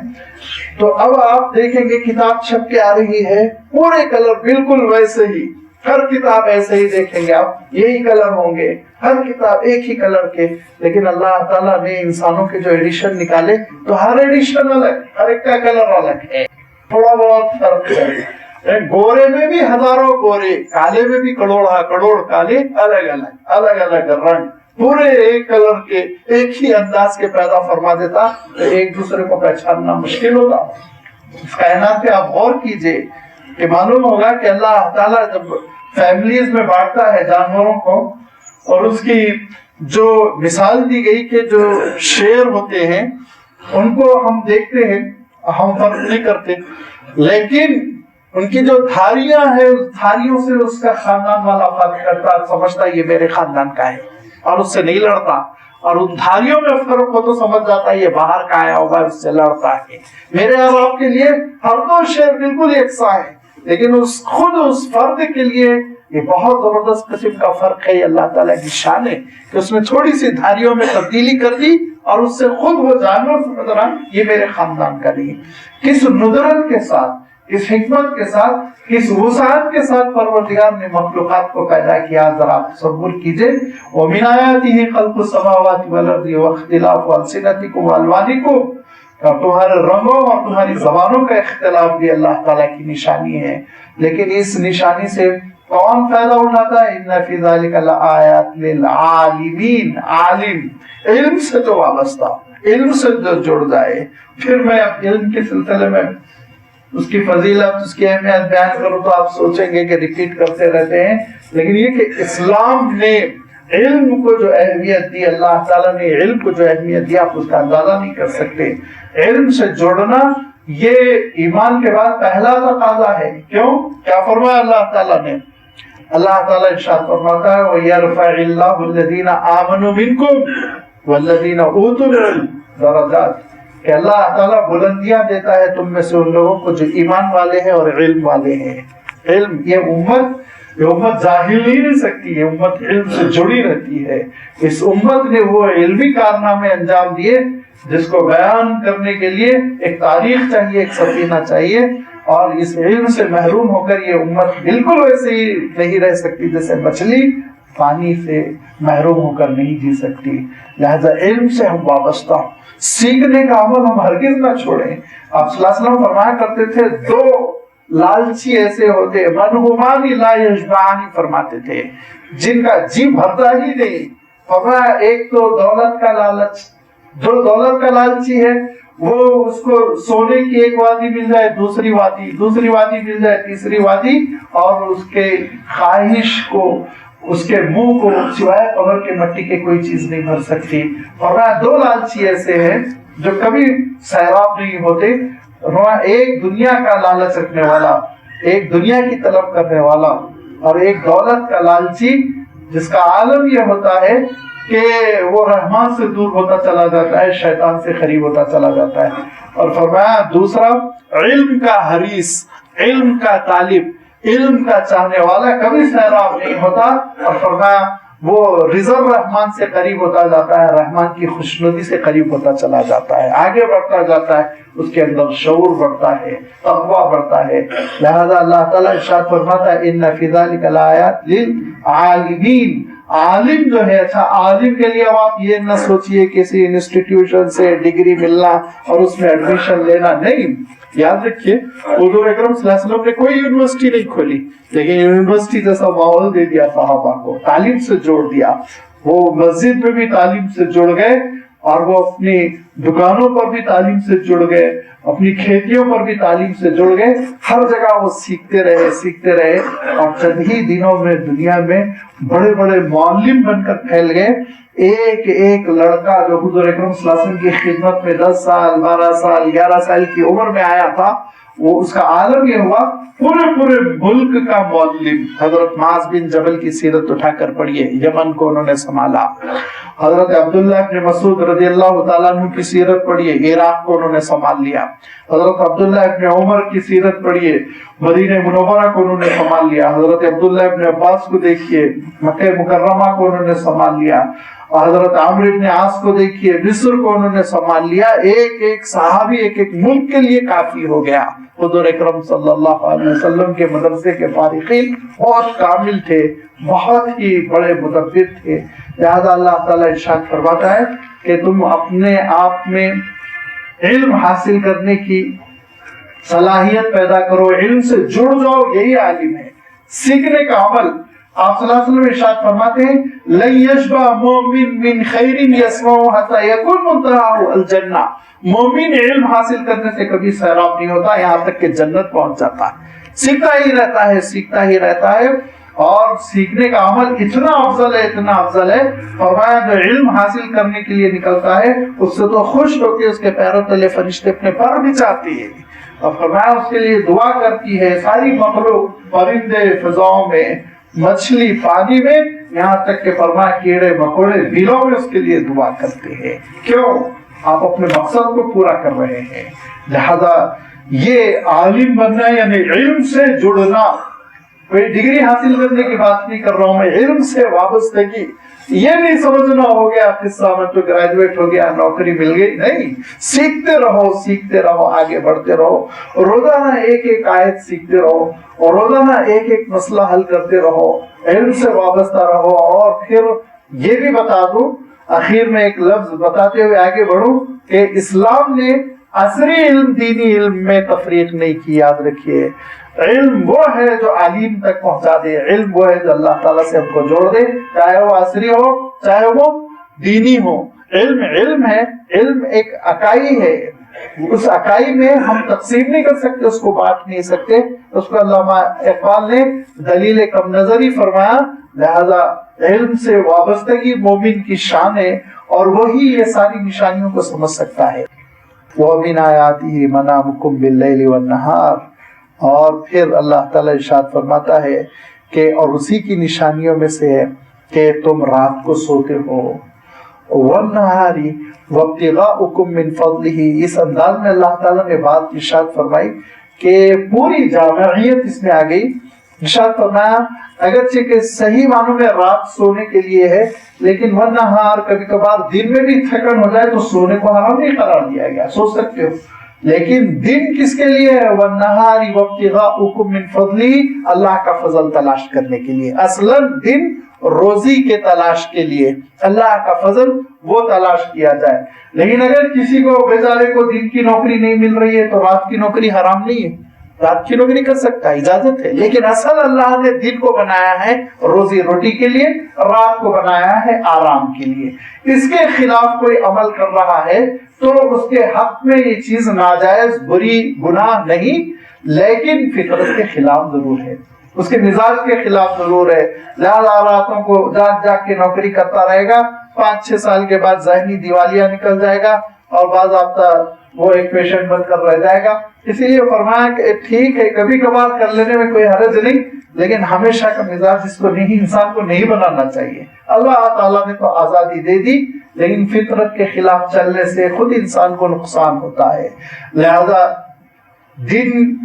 تو اب آپ دیکھیں گے کتاب چھپ کے آ رہی ہے، پورے کلر بالکل ویسے ہی، ہر کتاب ایسے ہی دیکھیں گے آپ، یہی کلر ہوں گے، ہر کتاب ایک ہی کلر کے، لیکن اللہ تعالیٰ نے انسانوں کے جو ایڈیشن نکالے تو ہر ایڈیشن الگ، ہر ایک کا کلر الگ ہے، تھوڑا بہت فرق ہے۔ گورے میں بھی ہزاروں گورے، کالے میں بھی کروڑ کالے، الگ الگ الگ الگ رنگ، پورے ایک کلر کے، ایک ہی انداز کے پیدا فرما دیتا تو ایک دوسرے کو پہچاننا مشکل ہوتا۔ اس کائنات پہ آپ غور کیجئے کہ معلوم ہوگا کہ اللہ تعالیٰ جب فیملیز میں بانٹتا ہے جانوروں کو، اور اس کی جو مثال دی گئی کہ جو شیر ہوتے ہیں ان کو ہم دیکھتے ہیں، ہم فرق نہیں کرتے، لیکن ان کی جو دھاریاں ہیں اس دھاریوں سے اس کا خاندان والا فرق کرتا، سمجھتا یہ میرے خاندان کا ہے اور اس سے نہیں لڑتا، اور ان دھاریوں میں فرق ہو تو سمجھ جاتا ہے یہ باہر کا آیا ہوگا اس سے لڑتا ہے۔ میرے اور آپ کے لیے ہر دو شیر بالکل یکساں ہے، لیکن خود اس فرد کے لیے یہ بہت زبردست قسم کا فرق ہے۔ یہ اللہ تعالیٰ کی شان ہے کہ اس نے تھوڑی سی دھاریوں میں تبدیلی کر دی اور اس سے خود وہ جانور سمجھ رہا یہ میرے خاندان کا نہیں۔ کس ندرت کے ساتھ، کس حکمت کے ساتھ، کس وسعت کے ساتھ پروردگار نے مخلوقات کو پیدا کیا، ذرا تصور کیجئے۔ وَمِنْ آيَاتِهِ خَلْقُ السَّمَاوَاتِ وَالْأَرْضِ وَاخْتِلَافُ أَلْسِنَتِكُمْ وَأَلْوَانِكُمْ، تمہارے رنگوں اور تمہاری زبانوں کا اختلاف بھی اللہ تعالیٰ کی نشانی ہے، لیکن اس نشانی سے کون فائدہ اٹھاتا ہے؟ إِنَّ فِي ذَلِكَ لَآيَاتٍ لِلْعَالِمِينَ، عالم، علم سے جو وابستہ، علم سے جو جڑ جائے۔ پھر میں علم کے سلسلے میں اس کی فضیلت، اس کی اہمیت بیان کروں تو آپ سوچیں گے کہ ریپیٹ کرتے رہتے ہیں، لیکن یہ کہ اسلام نے علم کو جو اہمیت دی، اللہ تعالیٰ نے علم کو جو اہمیت دی، آپ اس کا اندازہ نہیں کر سکتے۔ علم سے جڑنا یہ ایمان کے بعد پہلا تقاضا ہے۔ کیوں؟ کیا فرمایا اللہ تعالیٰ نے؟ اللہ تعالیٰ ارشاد فرماتا ہے وَيَرْفَعِ اللَّهُ الَّذِينَ آمَنُوا مِنْكُمْ وَالَّذِينَ أُوتُوا الْعِلْمَ درجات، کہ اللہ تعالیٰ بلندیاں دیتا ہے تم میں سے ان لوگوں کو جو ایمان والے ہیں اور علم والے ہیں۔ علم، یہ امت ظاہر نہیں رہ سکتی، یہ امت علم سے جڑی رہتی ہے۔ اس امت نے وہ علمی کارنامے انجام دیے جس کو بیان کرنے کے لیے ایک تاریخ چاہیے، ایک سفینہ چاہیے، اور اس علم سے محروم ہو کر یہ امت بالکل ویسے ہی نہیں رہ سکتی جیسے مچھلی پانی سے محروم ہو کر نہیں جی سکتی۔ لہذا علم سے ہم وابستہ ہوں، سیکھنے کا عمل ہم ہرگز نہ چھوڑیں۔ آپ صلی اللہ علیہ وسلم فرمایا کرتے تھے دو لالچی ایسے ہوتے، منہمان لا یشبعان فرماتے تھے، جن کا جی بھرتا ہی نہیں۔ فرمایا ایک تو دولت کا لالچ، جو دولت کا لالچی ہے، وہ اس کو سونے کی ایک وادی مل جائے، دوسری وادی مل جائے، تیسری وادی، اور اس کے خواہش کو، اس کے منہ کو سوائے قبر کے مٹی کے کوئی چیز نہیں بھر سکتی۔ اور دو لالچی ایسے ہیں جو کبھی سیراب نہیں ہوتے، ایک دنیا کا لالچ رکھنے والا، ایک دنیا کی طلب کرنے والا، اور ایک دولت کا لالچی جس کا عالم یہ ہوتا ہے کہ وہ رحمان سے دور ہوتا چلا جاتا ہے، شیطان سے قریب ہوتا چلا جاتا ہے۔ اور فرمایا دوسرا، علم کا حریص، علم کا طالب، علم کا چاہنے والا کبھی سیراب نہیں ہوتا، اور فرمایا وہ رضا رحمان سے قریب ہوتا جاتا ہے، رحمان کی خوشنودی سے قریب ہوتا چلا جاتا ہے، آگے بڑھتا جاتا ہے، اس کے اندر شعور بڑھتا ہے، تقویٰ بڑھتا ہے۔ لہذا اللہ تعالیٰ ارشاد فرماتا ہے ان فی ذلک لآیات للعالمین، عالم جو ہے، اچھا عالم کے لیے اب آپ یہ نہ سوچئے کسی انسٹیٹیوشن سے ڈگری ملنا اور اس میں ایڈمیشن لینا، نہیں، یاد رکھیے حضور اکرم صلی اللہ علیہ وسلم نے کوئی یونیورسٹی نہیں کھولی، لیکن یونیورسٹی جیسا ماحول دے دیا صحابہ کو، تعلیم سے جوڑ دیا، وہ مسجد میں بھی تعلیم سے جڑ گئے، اور وہ اپنی دکانوں پر بھی تعلیم سے جڑ گئے، اپنی کھیتیوں پر بھی تعلیم سے جڑ گئے، ہر جگہ وہ سیکھتے رہے، اور چند ہی دنوں میں دنیا میں بڑے بڑے معلم بن کر پھیل گئے۔ ایک لڑکا جو حضور اکرم صلی اللہ علیہ وسلم کی خدمت میں 10 سال 12 سال 11 سال کی عمر میں آیا تھا، وہ اس کا عالم یہ ہوا پورے ملک کا معلم۔ حضرت معاذ بن جبل کی سیرت اٹھا کر پڑھیے، یمن کو انہوں نے سنبھالا۔ حضرت عبداللہ ابن مسعود رضی اللہ تعالیٰ عنہ کی سیرت پڑھیے، عراق کو انہوں نے سنبھال لیا۔ حضرت عبداللہ ابن عمر کی سیرت پڑھیے، مدینہ منورہ کو انہوں نے سنبھال لیا۔ حضرت عبداللہ ابن عباس کو دیکھیے، مکہ مکرمہ کو انہوں نے سنبھال لیا۔ حضرت عمرو ابن عاص کو دیکھیے، مصر کو انہوں نے سنبھال لیا۔ ایک صحابی ایک ملک کے لیے کافی ہو گیا۔ حضور اکرم صلی اللہ علیہ وسلم کے مدرسے کے فارغین بہت کامل تھے، بہت ہی بڑے مدبر تھے۔ لہذا اللہ تعالیٰ ارشاد فرماتا ہے کہ تم اپنے آپ میں علم حاصل کرنے کی صلاحیت پیدا کرو، علم سے جڑ جاؤ، یہی عالم ہے۔ سیکھنے کا عمل، آپ صلی اللہ علیہ وسلم ارشاد فرماتے ہیں لن یشبع مومن من خیر یسمع حتی یکون منتہاہ الجنہ، مومن علم حاصل کرنے سے کبھی سیراب نہیں ہوتا، یہاں تک کہ جنت پہنچ جاتا ہے، سیکھتا ہی رہتا ہے۔ اور سیکھنے کا عمل اتنا افضل ہے، فرمایا جو علم حاصل کرنے کے لیے نکلتا ہے اس سے تو خوش ہو کے اس کے پیروں تلے فرشتے اپنے پر بھی چاہتی ہے، اور فرمایا اس کے لیے دعا کرتی ہے، ساری مخلوق، پرندے فضاؤں میں، مچھلی پانی میں، یہاں تک کہ فرمایا کیڑے مکوڑے دلوں میں اس کے لیے دعا کرتے ہیں۔ کیوں؟ آپ اپنے مقصد کو پورا کر رہے ہیں۔ لہذا یہ عالم بننا یعنی علم سے جڑنا، کوئی ڈگری حاصل کرنے کی بات نہیں کر رہا ہوں میں، علم سے وابستگی، یہ نہیں سمجھنا ہو گیا قصہ میں تو گریجویٹ ہو گیا نوکری مل گئی، نہیں، سیکھتے رہو، آگے بڑھتے رہو، روزانہ ایک آیت سیکھتے رہو، اور روزانہ ایک مسئلہ حل کرتے رہو، علم سے وابستہ رہو۔ اور پھر یہ بھی بتا دوں، آخر میں ایک لفظ بتاتے ہوئے آگے بڑھوں کہ اسلام نے عصری علم دینی علم میں تفریق نہیں کی، یاد رکھیے۔ علم وہ ہے جو عالم تک پہنچا دے، علم وہ ہے جو اللہ تعالیٰ سے ہم کو جوڑ دے، چاہے وہ عصری ہو چاہے وہ دینی ہو۔ علم ہے، علم ایک اکائی ہے، اس اکائی میں ہم تقسیم نہیں کر سکتے، اس کو بانٹ نہیں سکتے، اس کو علامہ اقبال نے دلیل کم نظری فرمایا۔ لہذا علم سے وابستگی مومن کی شان ہے، اور وہی یہ ساری نشانیوں کو سمجھ سکتا ہے۔ وَمِنْ آیَاتِهِ مَنَامُكُمْ بِاللَّيْلِ وَالنَّهَارِ، اور پھر اللہ تعالیٰ ارشاد فرماتا ہے کہ اور اسی کی نشانیوں میں سے ہے کہ تم رات کو سوتے ہو، وَالنَّهَارِ وَابْتِغَاؤُكُمْ مِنْ فَضْلِهِ، اس انداز میں اللہ تعالیٰ نے بات ارشاد فرمائی کہ پوری جامعیت اس میں آ گئی۔ ارشاد فرمایا اگرچہ کہ صحیح معنوں میں رات سونے کے لیے ہے، لیکن وَالنَّهَارِ کبھی کبھار دن میں بھی تھکن ہو جائے تو سونے کو حرام نہیں قرار دیا گیا، سو سکتے ہو، لیکن دن کس کے لیے ہے؟ وَالنَّهَارِ وَابْتِغَاؤُكُمْ مِنْ فَضْلِهِ، اللہ کا فضل تلاش کرنے کے لیے۔ اصلاً دن روزی کے تلاش کے لیے، اللہ کا فضل وہ تلاش کیا جائے، لیکن اگر کسی کو بیچارے کو دن کی نوکری نہیں مل رہی ہے تو رات کی نوکری حرام نہیں ہے، رات کی نوکری کر سکتا ہے، اجازت ہے، لیکن اصل اللہ نے دن کو بنایا ہے روزی روٹی کے لیے، رات کو بنایا ہے آرام کے لیے۔ اس کے خلاف کوئی عمل کر رہا ہے تو اس کے حق میں یہ چیز ناجائز، بری، گناہ نہیں، لیکن فطرت کے خلاف ضرور ہے، اس کے مزاج کے خلاف ضرور ہے۔ لہذا راتوں کو جاگ جاگ کے نوکری کرتا رہے گا، 5-6 سال کے بعد ذہنی دیوالیہ نکل جائے گا اور بعض ہفتہ وہ ایک پیشنٹ بن کر رہ جائے گا۔ اسی لیے فرمایا کہ ٹھیک ہے کبھی کبھار کر لینے میں کوئی حرج نہیں، لیکن ہمیشہ کا مزاج اس کو نہیں، انسان کو نہیں بنانا چاہیے۔ اللہ تعالیٰ نے تو آزادی دے دی، لیکن فطرت کے خلاف چلنے سے خود انسان کو نقصان ہوتا ہے۔ لہذا دن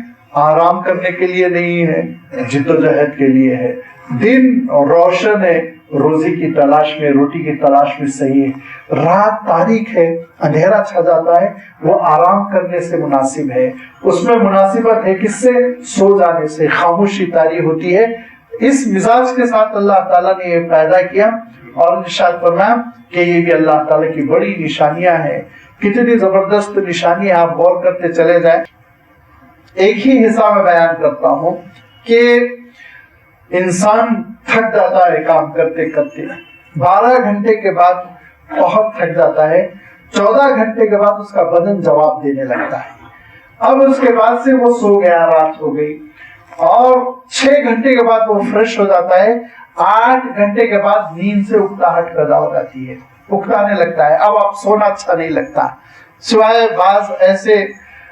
آرام کرنے کے لیے نہیں ہے، جد و جہد کے لیے ہے۔ دن روشن ہے، روزی کی تلاش میں، روٹی کی تلاش میں صحیح ہے۔ رات تاریک ہے، اندھیرا چھا جاتا ہے، وہ آرام کرنے سے مناسب ہے، اس میں مناسبت ہے کس سے؟ سو جانے سے، خاموشی طاری ہوتی ہے۔ اس مزاج کے ساتھ اللہ تعالیٰ نے یہ پیدا کیا اور ارشاد فرمایا کہ یہ بھی اللہ تعالیٰ کی بڑی نشانیاں ہیں۔ کتنی زبردست نشانی، آپ غور کرتے چلے جائیں۔ ایک ہی حصہ میں بیان کرتا ہوں کہ انسان تھک جاتا ہے کام کرتے کرتے، 12 گھنٹے کے بعد بہت تھک جاتا ہے، 14 گھنٹے کے بعد اس کا بدن جواب دینے لگتا ہے۔ اب اس کے بعد سے وہ سو گیا، رات ہو گئی، اور 6 گھنٹے کے بعد وہ فریش ہو جاتا ہے، 8 گھنٹے کے بعد نیند سے اکتاہٹ پیدا ہو جاتی ہے، اکتانے لگتا ہے، اب آپ سونا اچھا نہیں لگتا، سوائے بعض ایسے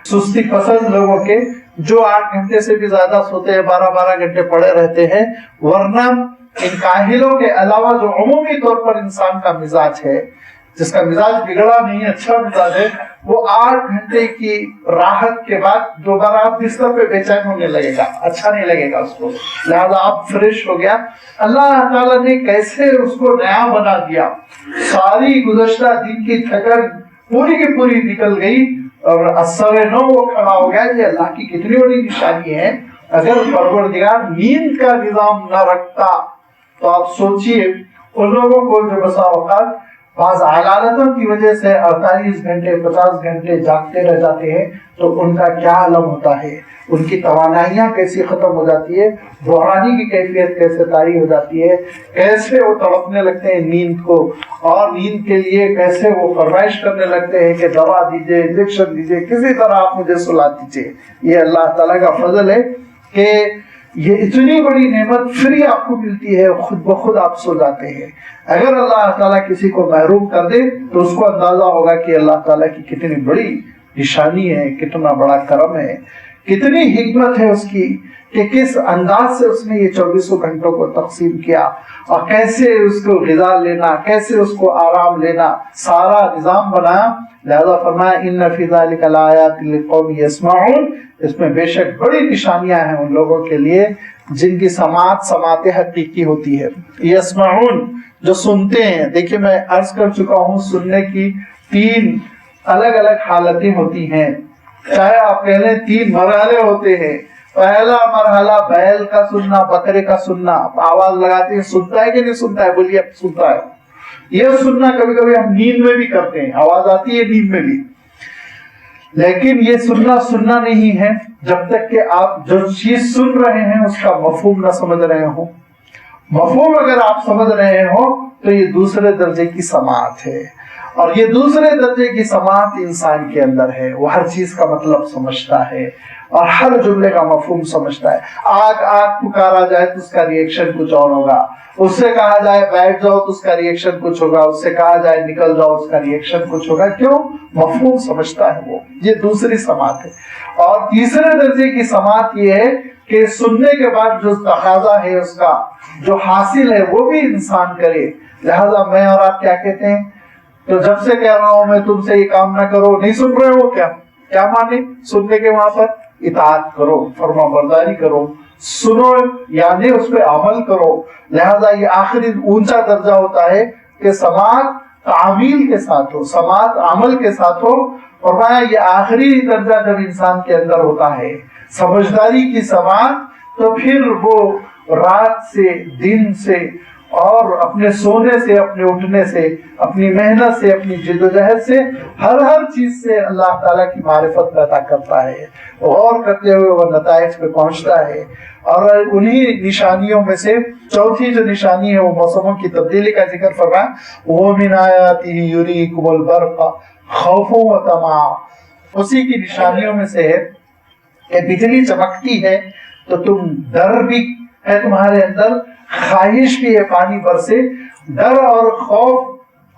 سستی پسند لوگوں کے جو 8 گھنٹے سے بھی زیادہ سوتے ہیں، 12 گھنٹے پڑے رہتے ہیں۔ ورنہ ان کاہلوں کے علاوہ جو عمومی طور پر انسان کا مزاج ہے، جس کا مزاج بگڑا نہیں، اچھا مزاج ہے، وہ 8 گھنٹے کی راحت کے بعد دوبارہ آپ بستر پہ بے چین ہونے لگے گا، اچھا نہیں لگے گا اس کو۔ لہذا آپ فریش ہو گیا۔ اللہ تعالیٰ نے کیسے اس کو نیا بنا دیا، ساری گزشتہ دن کی تھکن پوری کی پوری نکل گئی اور اثر نو وہ کھڑا ہو گیا۔ یہ اللہ کی کتنی بڑی نشانی ہے۔ اگر پروردگار نیند کا نظام نہ رکھتا تو آپ سوچئے ان لوگوں کو جو بسا اوقات بعض عادتوں کی وجہ سے 48 گھنٹے 50 گھنٹے جاگتے رہ جاتے ہیں تو ان کا کیا عالم ہوتا ہے، ان کی توانائیاں کیسی ختم ہو جاتی ہے، روحانی کی کیفیت کیسے طاری ہو جاتی ہے، کیسے وہ تڑپنے لگتے ہیں نیند کو، اور نیند کے لیے کیسے وہ فرمائش کرنے لگتے ہیں کہ دوا دیجئے، انجیکشن دیجئے، کسی طرح آپ مجھے سلا دیجئے۔ یہ اللہ تعالیٰ کا فضل ہے کہ یہ اتنی بڑی نعمت فری آپ کو ملتی ہے، خود بخود آپ سو جاتے ہیں۔ اگر اللہ تعالیٰ کسی کو محروم کر دے تو اس کو اندازہ ہوگا کہ اللہ تعالیٰ کی کتنی بڑی نشانی ہے، کتنا بڑا کرم ہے، کتنی حکمت ہے اس کی کہ کس انداز سے اس نے یہ 24 گھنٹوں کو تقسیم کیا اور کیسے اس کو غذا لینا، کیسے اس کو آرام لینا، سارا نظام بنایا۔ لہذا فرمایا ان فی ذلک لآیات لقوم یسمعون، اس میں بے شک بڑی نشانیاں ہیں ان لوگوں کے لیے جن کی سماعت حقیقی ہوتی ہے۔ یسمعون جو سنتے ہیں۔ دیکھیں میں عرض کر چکا ہوں سننے کی 3 الگ الگ حالتیں ہوتی ہیں، چاہے آپ کہہ لیں 3 مرحلے ہوتے ہیں۔ پہلا مرحلہ بیل کا سننا، بکرے کا سننا، آواز لگاتے ہیں، سنتا ہے کہ نہیں سنتا ہے؟ بولیے سنتا ہے۔ یہ سننا کبھی کبھی ہم نیند میں بھی کرتے ہیں، آواز آتی ہے نیند میں بھی، لیکن یہ سننا نہیں ہے جب تک کہ آپ جو چیز سن رہے ہیں اس کا مفہوم نہ سمجھ رہے ہوں۔ مفہوم اگر آپ سمجھ رہے ہو تو یہ دوسرے درجے کی سماعت ہے، اور یہ دوسرے درجے کی سماعت انسان کے اندر ہے۔ وہ ہر چیز کا مطلب سمجھتا ہے اور ہر جملے کا مفہوم سمجھتا ہے۔ آگ آگ پکارا جائے تو اس کا ریئیکشن کچھ اور ہوگا، اس سے کہا جائے بیٹھ جاؤ تو اس کا ریئیکشن کچھ ہوگا، اس سے کہا جائے نکل جاؤ اس کا ریئیکشن کچھ ہوگا۔ کیوں؟ مفہوم سمجھتا ہے وہ۔ یہ دوسری سماعت ہے۔ اور تیسرے درجے کی سماعت یہ ہے کہ سننے کے بعد جو تقاضا ہے اس کا، جو حاصل ہے وہ بھی انسان کرے۔ لہذا میں اور آپ کیا کہتے ہیں؟ تو جب سے کہہ رہا ہوں میں تم سے یہ کام نہ کرو، نہیں سن رہے ہو کیا مانے سننے کے؟ وہاں پر اطاعت کرو، فرما برداری کرو، سنو یعنی اس پہ عمل کرو۔ لہذا یہ آخری اونچا درجہ ہوتا ہے کہ سماعت تعمیل کے ساتھ ہو، سماعت عمل کے ساتھ ہو۔ فرمایا یہ آخری درجہ جب انسان کے اندر ہوتا ہے سمجھداری کی سماعت، تو پھر وہ رات سے، دن سے اور اپنے سونے سے، اپنے اٹھنے سے، اپنی محنت سے، اپنی جدوجہد سے، ہر چیز سے اللہ تعالیٰ کی معرفت پیدا کرتا ہے، غور کرتے ہوئے وہ نتائج پہ پہنچتا ہے۔ اور انہی نشانیوں میں سے چوتھی جو نشانی ہے وہ موسموں کی تبدیلی کا ذکر فرمایا، وَمِنْ آیَاتِهِ يُرِيكُمُ الْبَرْقَ خَوْفًا وَطَمَعًا۔ اسی کی نشانیوں میں سے ہے کہ بجلی چمکتی ہے تو تم ڈر بھی ہے تمہارے اندر، خواہش بھی ہے پانی برسے، ڈر اور خوف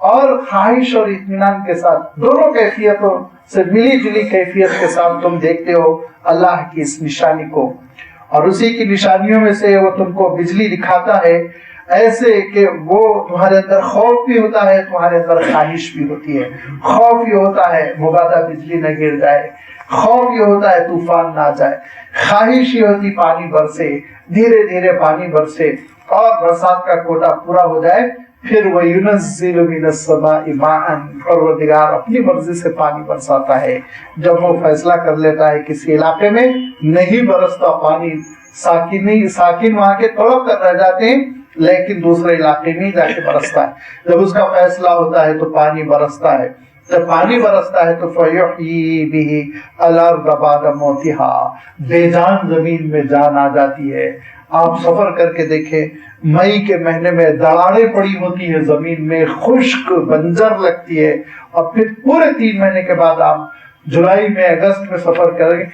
اور خواہش اور اطمینان کے ساتھ دونوں کیفیتوں سے ملی جلی کیفیت کے ساتھ تم دیکھتے ہو اللہ کی اس نشانی کو۔ اور اسی کی نشانیوں میں سے وہ تم کو بجلی دکھاتا ہے ایسے کہ وہ تمہارے اندر خوف بھی ہوتا ہے، تمہارے اندر خواہش بھی ہوتی ہے۔ خوف یہ ہوتا ہے مبادا بجلی نہ گر جائے، خوف یہ ہوتا ہے طوفان نہ جائے، خواہش یہ ہوتی پانی برسے، دھیرے دھیرے پانی برسے اور برسات کا کوٹا پورا ہو جائے۔ پھر وہ يُنَزِّلُ مِنَ السَّمَاءِ مَاءً، پروردگار اپنی مرضی سے پانی برساتا ہے۔ جب وہ فیصلہ کر لیتا ہے کسی علاقے میں نہیں برستا پانی، ساکن وہاں کے تڑپ کر رہ جاتے ہیں لیکن دوسرے علاقے میں جا کے برستا ہے۔ جب اس کا فیصلہ ہوتا ہے تو پانی برستا ہے، جب پانی برستا ہے تو فَيُحْيِي بِهِ الْأَرْضَ بَعْدَ مَوْتِهَا، بے جان زمین میں جان آ جاتی ہے۔ آپ سفر کر کے دیکھیں، مئی کے مہینے میں دراڑیں پڑی ہوتی ہے زمین میں، خشک بنجر لگتی ہے، اور پھر پورے 3 مہینے کے بعد آپ جولائی میں اگست میں سفر کریں،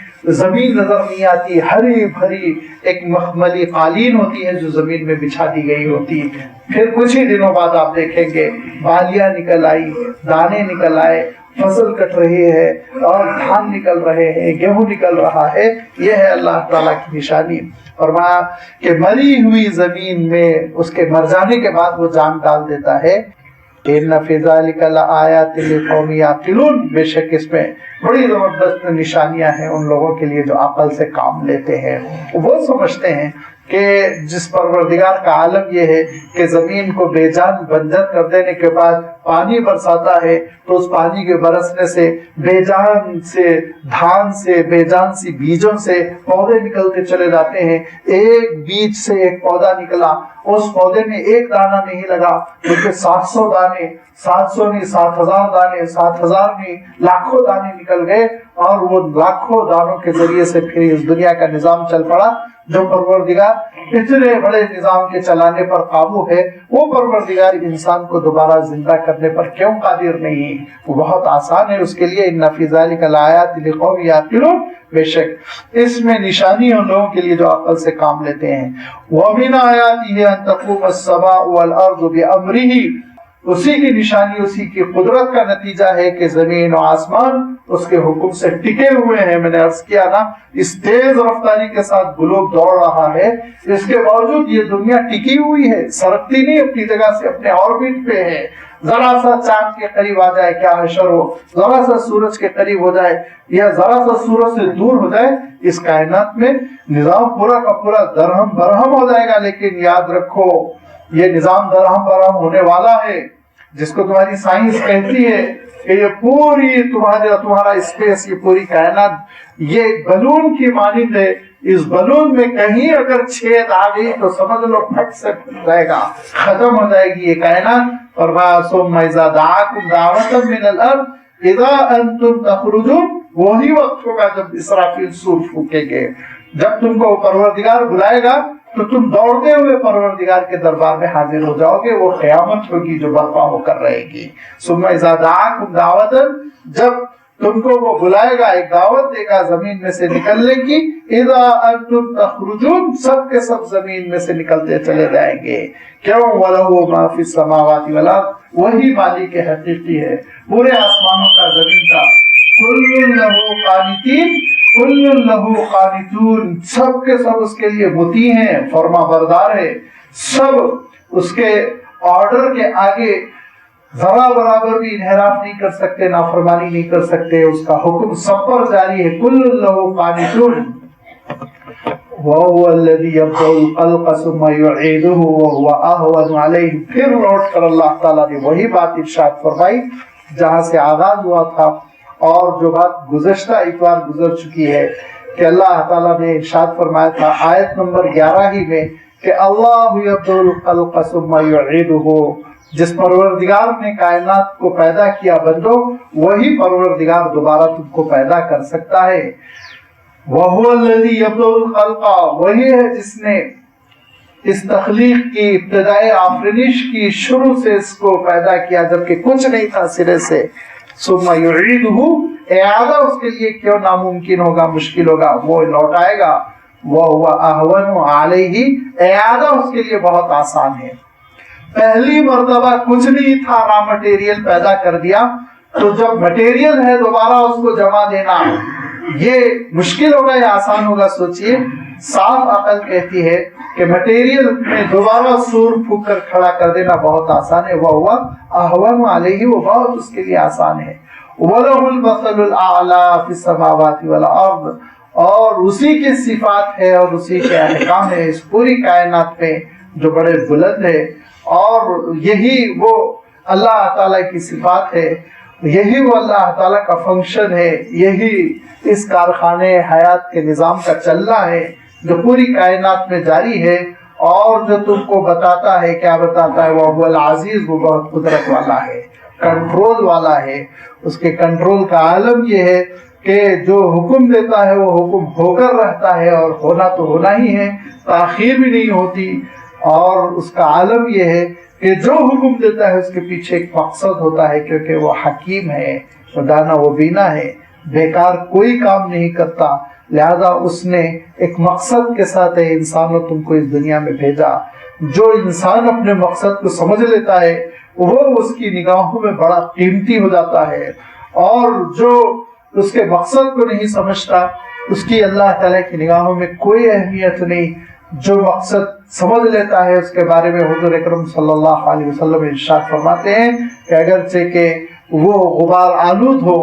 زمین نظر نہیں آتی، ہری بھری ایک مخملی قالین ہوتی ہے جو زمین میں بچھا دی گئی ہوتی ہے۔ پھر کچھ ہی دنوں بعد آپ دیکھیں گے بالیاں نکل آئی، دانے نکل آئے، فصل کٹ رہی ہے اور دھان نکل رہے ہیں، گیہوں نکل رہا ہے۔ یہ ہے اللہ تعالیٰ کی نشانی۔ فرمایا کہ مری ہوئی زمین میں اس کے مر جانے کے بعد وہ جان ڈال دیتا ہے۔ إِنَّ فِي ذَلِكَ لَآيَاتٍ لِقَوْمٍ يَعْقِلُونَ، بے شک اس میں بڑی زبردست نشانیاں ہیں ان لوگوں کے لیے جو عقل سے کام لیتے ہیں۔ وہ سمجھتے ہیں کہ جس پروردگار کا عالم یہ ہے کہ زمین کو بے جان بنجر کر دینے کے بعد پانی برساتا ہے تو اس پانی کے برسنے سے بے جان سے دھان سے، بے جان سی بیجوں سے پودے نکلتے چلے جاتے ہیں۔ ایک بیج سے ایک پودا نکلا، اس پودے میں ایک دانہ نہیں لگا بلکہ 700 دانے، 700 نہیں 7000 دانے، 7000 نہیں لاکھوں دانے نکل گئے، اور وہ لاکھوں دانوں کے ذریعے سے پھر اس دنیا کا نظام چل پڑا۔ جو پروردگار اتنے بڑے نظام کے چلانے پر قابو ہے، وہ پروردگار انسان کو دوبارہ زندہ کرنے پر کیوں قادر نہیں؟ وہ بہت آسان ہے اس کے لیے۔ إِنَّ فِي ذَلِكَ لَآيَاتٍ لِقَوْمٍ يَعْقِلُونَ، بے شک اس میں نشانی ان لوگوں کے لیے جو عقل سے کام لیتے ہیں۔ وَمِنْ آيَاتِهِ أَن تَقُومَ السَّمَاءُ وَالْأَرْضُ بِأَمْرِهِ، اسی کی نشانی، اسی کی قدرت کا نتیجہ ہے کہ زمین و آسمان اس کے حکم سے ٹکے ہوئے ہیں۔ میں نے عرض کیا نا، اس تیز رفتاری کے ساتھ گلوب دوڑ رہا ہے، اس کے باوجود یہ دنیا ٹکی ہوئی ہے، سرکتی نہیں، اپنی جگہ سے اپنے آربٹ پہ ہے۔ ذرا سا چاند کے قریب آ جائے کیا حشر ہو، ذرا سا سورج کے قریب ہو جائے یا ذرا سا سورج سے دور ہو جائے، اس کائنات میں نظام پورا کا پورا درہم برہم ہو جائے گا۔ لیکن یاد رکھو یہ نظام درہم برہم ہونے والا ہے، جس کو تمہاری سائنس کہتی ہے کہ یہ پوری تمہارا اسپیس، یہ پوری کائنات یہ ایک بلون کی مانند ہے۔ اس بلون میں کہیں اگر چھید آ گئی تو سمجھ لو پھٹ سے پھٹ جائے گا، ختم ہو جائے گی یہ کائنات۔ فرمایا ثم اذا دعاکم دعوۃ من الارض اذا انتم تخرجون، وہی وقت ہوگا جب اسرافیل سور پھونکیں گے، جب تم کو پروردگار بلائے گا تو تم دوڑتے ہوئے پروردگار کے دربار میں حاضر ہو جاؤ گے۔ وہ قیامت ہوگی جو برپا ہو کر رہے گی۔ ثم اذا دعاکم دعوۃ، جب تم کو وہ بلائے گا، ایک دعوت دے گا زمین میں سے نکلنے کی، اذا انتم تخرجون، سب کے سب زمین میں سے نکلتے چلے جائیں گے۔ کیوں؟ وَلَهُ مَا فِي السَّمَاوَاتِ وَالْأَرْضِ، وہی مالک حقیقی ہے پورے آسمانوں کا، زمین کا۔ كُلٌّ لَهُ قَانِتِينَ كُلٌّ لَهُ قَانِتُونَ، سب کے سب اس کے لیے مطیع ہیں، فرما بردار ہے، سب اس کے آرڈر کے آگے ذرا برابر بھی انحراف نہیں کر سکتے، نافرمانی نہیں کر سکتے، اس کا حکم سب پر جاری ہے۔ كُلٌّ لَهُ قَانِتُونَ وَهُوَ الَّذِي يَبْدَأُ الْخَلْقَ ثُمَّ يُعِيدُهُ وَهُوَ أَهْوَنُ عَلَيْهِ۔ پھر لوٹ کر اللہ تعالیٰ نے وہی بات ارشاد فرمائی جہاں سے آغاز ہوا تھا، اور جو بات گزشتہ اتوار گزر چکی ہے کہ اللہ تعالیٰ نے ارشاد فرمایا تھا آیت نمبر 11 ہی میں کہ اللہ یبدل الخلق ثم یعیدہ، جس پروردگار نے کائنات کو پیدا کیا بندو، وہی پروردگار دوبارہ تم کو پیدا کر سکتا ہے۔ وَهُوَ الَّذِي يَبْدَأُ الْخَلْقَ، وہی ہے جس نے اس تخلیق کی ابتدائی آفرینش کی شروع سے اس کو پیدا کیا جبکہ کچھ نہیں تھا سرے سے۔ ثم یعیدہ، اعادہ اس کے لیے کیوں ناممکن ہوگا، مشکل ہوگا، وہ لوٹائے گا۔ وَهُوَ أَهْوَنُ عَلَيْهِ، اعادہ اس کے لیے بہت آسان ہے۔ پہلی مرتبہ کچھ نہیں تھا، را مٹیریل پیدا کر دیا، تو جب مٹیریل ہے دوبارہ اس کو جمع دینا یہ مشکل ہوگا یا آسان ہوگا؟ سوچئے۔ صاف عقل کہتی ہے کہ مٹیریل میں دوبارہ سور پھونک کر کھڑا کر دینا بہت آسان ہے۔ وَهُوَ أَهْوَنُ عَلَيْهِ، وہ بہت اس کے لیے آسان ہے۔ وَلَهُ الْمَثَلُ الْأَعْلَى فِي السَّمَاوَاتِ وَالْأَرْضِ، اور اسی کی صفات ہے اور اسی کے احکام ہے اس پوری کائنات میں جو بڑے بلند ہے، اور یہی وہ اللہ تعالیٰ کی صفات ہے، یہی وہ اللہ تعالیٰ کا فنکشن ہے، یہی اس کارخانے حیات کے نظام کا چلنا ہے جو پوری کائنات میں جاری ہے، اور جو تم کو بتاتا ہے، کیا بتاتا ہے؟ وہ العزیز، وہ بہت قدرت والا ہے، کنٹرول والا ہے۔ اس کے کنٹرول کا عالم یہ ہے کہ جو حکم دیتا ہے وہ حکم ہو کر رہتا ہے، اور ہونا تو ہونا ہی ہے، تاخیر بھی نہیں ہوتی۔ اور اس کا عالم یہ ہے کہ جو حکم دیتا ہے اس کے پیچھے ایک مقصد ہوتا ہے، کیونکہ وہ حکیم ہے، وہ دانا و بینا ہے، بیکار کوئی کام نہیں کرتا، لہذا اس نے ایک مقصد کے ساتھ انسانوں تم کو اس دنیا میں بھیجا۔ جو انسان اپنے مقصد کو سمجھ لیتا ہے وہ اس کی نگاہوں میں بڑا قیمتی ہو جاتا ہے، اور جو اس کے مقصد کو نہیں سمجھتا اس کی اللہ تعالیٰ کی نگاہوں میں کوئی اہمیت نہیں۔ جو مقصد سمجھ لیتا ہے اس کے بارے میں حضور اکرم صلی اللہ علیہ وسلم ارشاد فرماتے ہیں کہ اگرچہ کہ وہ غبار آلود ہو،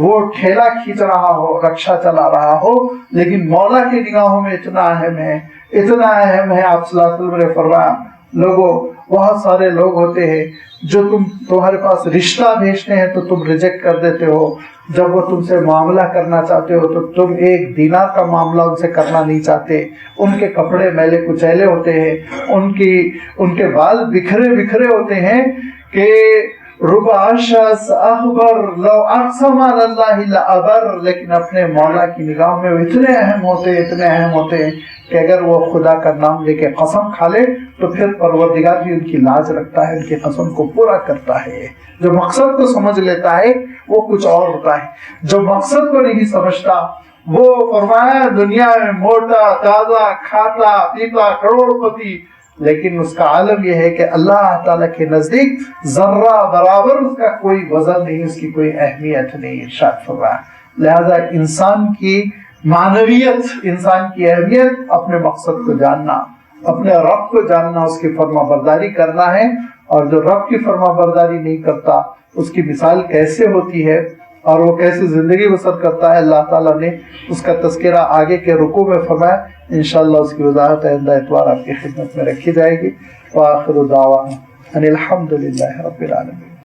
وہ ٹھیلا کھینچ رہا ہو، رکشا چلا رہا ہو، لیکن مولا کی نگاہوں میں اتنا اہم ہے، اتنا اہم ہے۔ آپ صلی اللہ علیہ وسلم نے فرمایا، لوگوں، بہت سارے لوگ ہوتے ہیں جو تمہارے پاس رشتہ بھیجتے ہیں تو تم ریجیکٹ کر دیتے ہو، جب وہ تم سے معاملہ کرنا چاہتے ہو تو تم ایک دینار کا معاملہ ان سے کرنا نہیں چاہتے، ان کے کپڑے میلے کچیلے ہوتے ہیں، ان کے بال بکھرے بکھرے ہوتے ہیں کہ ربع شخص اخبر لو اقسم علی اللہ لابر، لیکن اپنے مولا کی نگاہوں میں وہ اتنے اہم ہوتے ہیں کہ اگر وہ خدا کا نام لے کے قسم کھا لے تو پھر پروردگار بھی ان کی لاج رکھتا ہے، ان کی قسم کو پورا کرتا ہے۔ جو مقصد کو سمجھ لیتا ہے وہ کچھ اور ہوتا ہے، جو مقصد کو نہیں سمجھتا وہ فرمایا دنیا میں موٹا تازہ کھاتا پیتا کروڑ پتی، لیکن اس کا عالم یہ ہے کہ اللہ تعالیٰ کے نزدیک ذرہ برابر اس کا کوئی وزن نہیں، اس کی کوئی اہمیت نہیں، ارشاد فرمایا۔ لہذا انسان کی معنویت، انسان کی اہمیت اپنے مقصد کو جاننا، اپنے رب کو جاننا، اس کی فرما برداری کرنا ہے، اور جو رب کی فرما برداری نہیں کرتا اس کی مثال کیسے ہوتی ہے اور وہ کیسے زندگی بسر کرتا ہے، اللہ تعالیٰ نے اس کا تذکرہ آگے کے رکوع میں فرمایا۔ انشاءاللہ اس کی وضاحت آئندہ اتوار آپ کی خدمت میں رکھی جائے گی۔ وآخر دعوانا ان الحمد للہ رب العالمین۔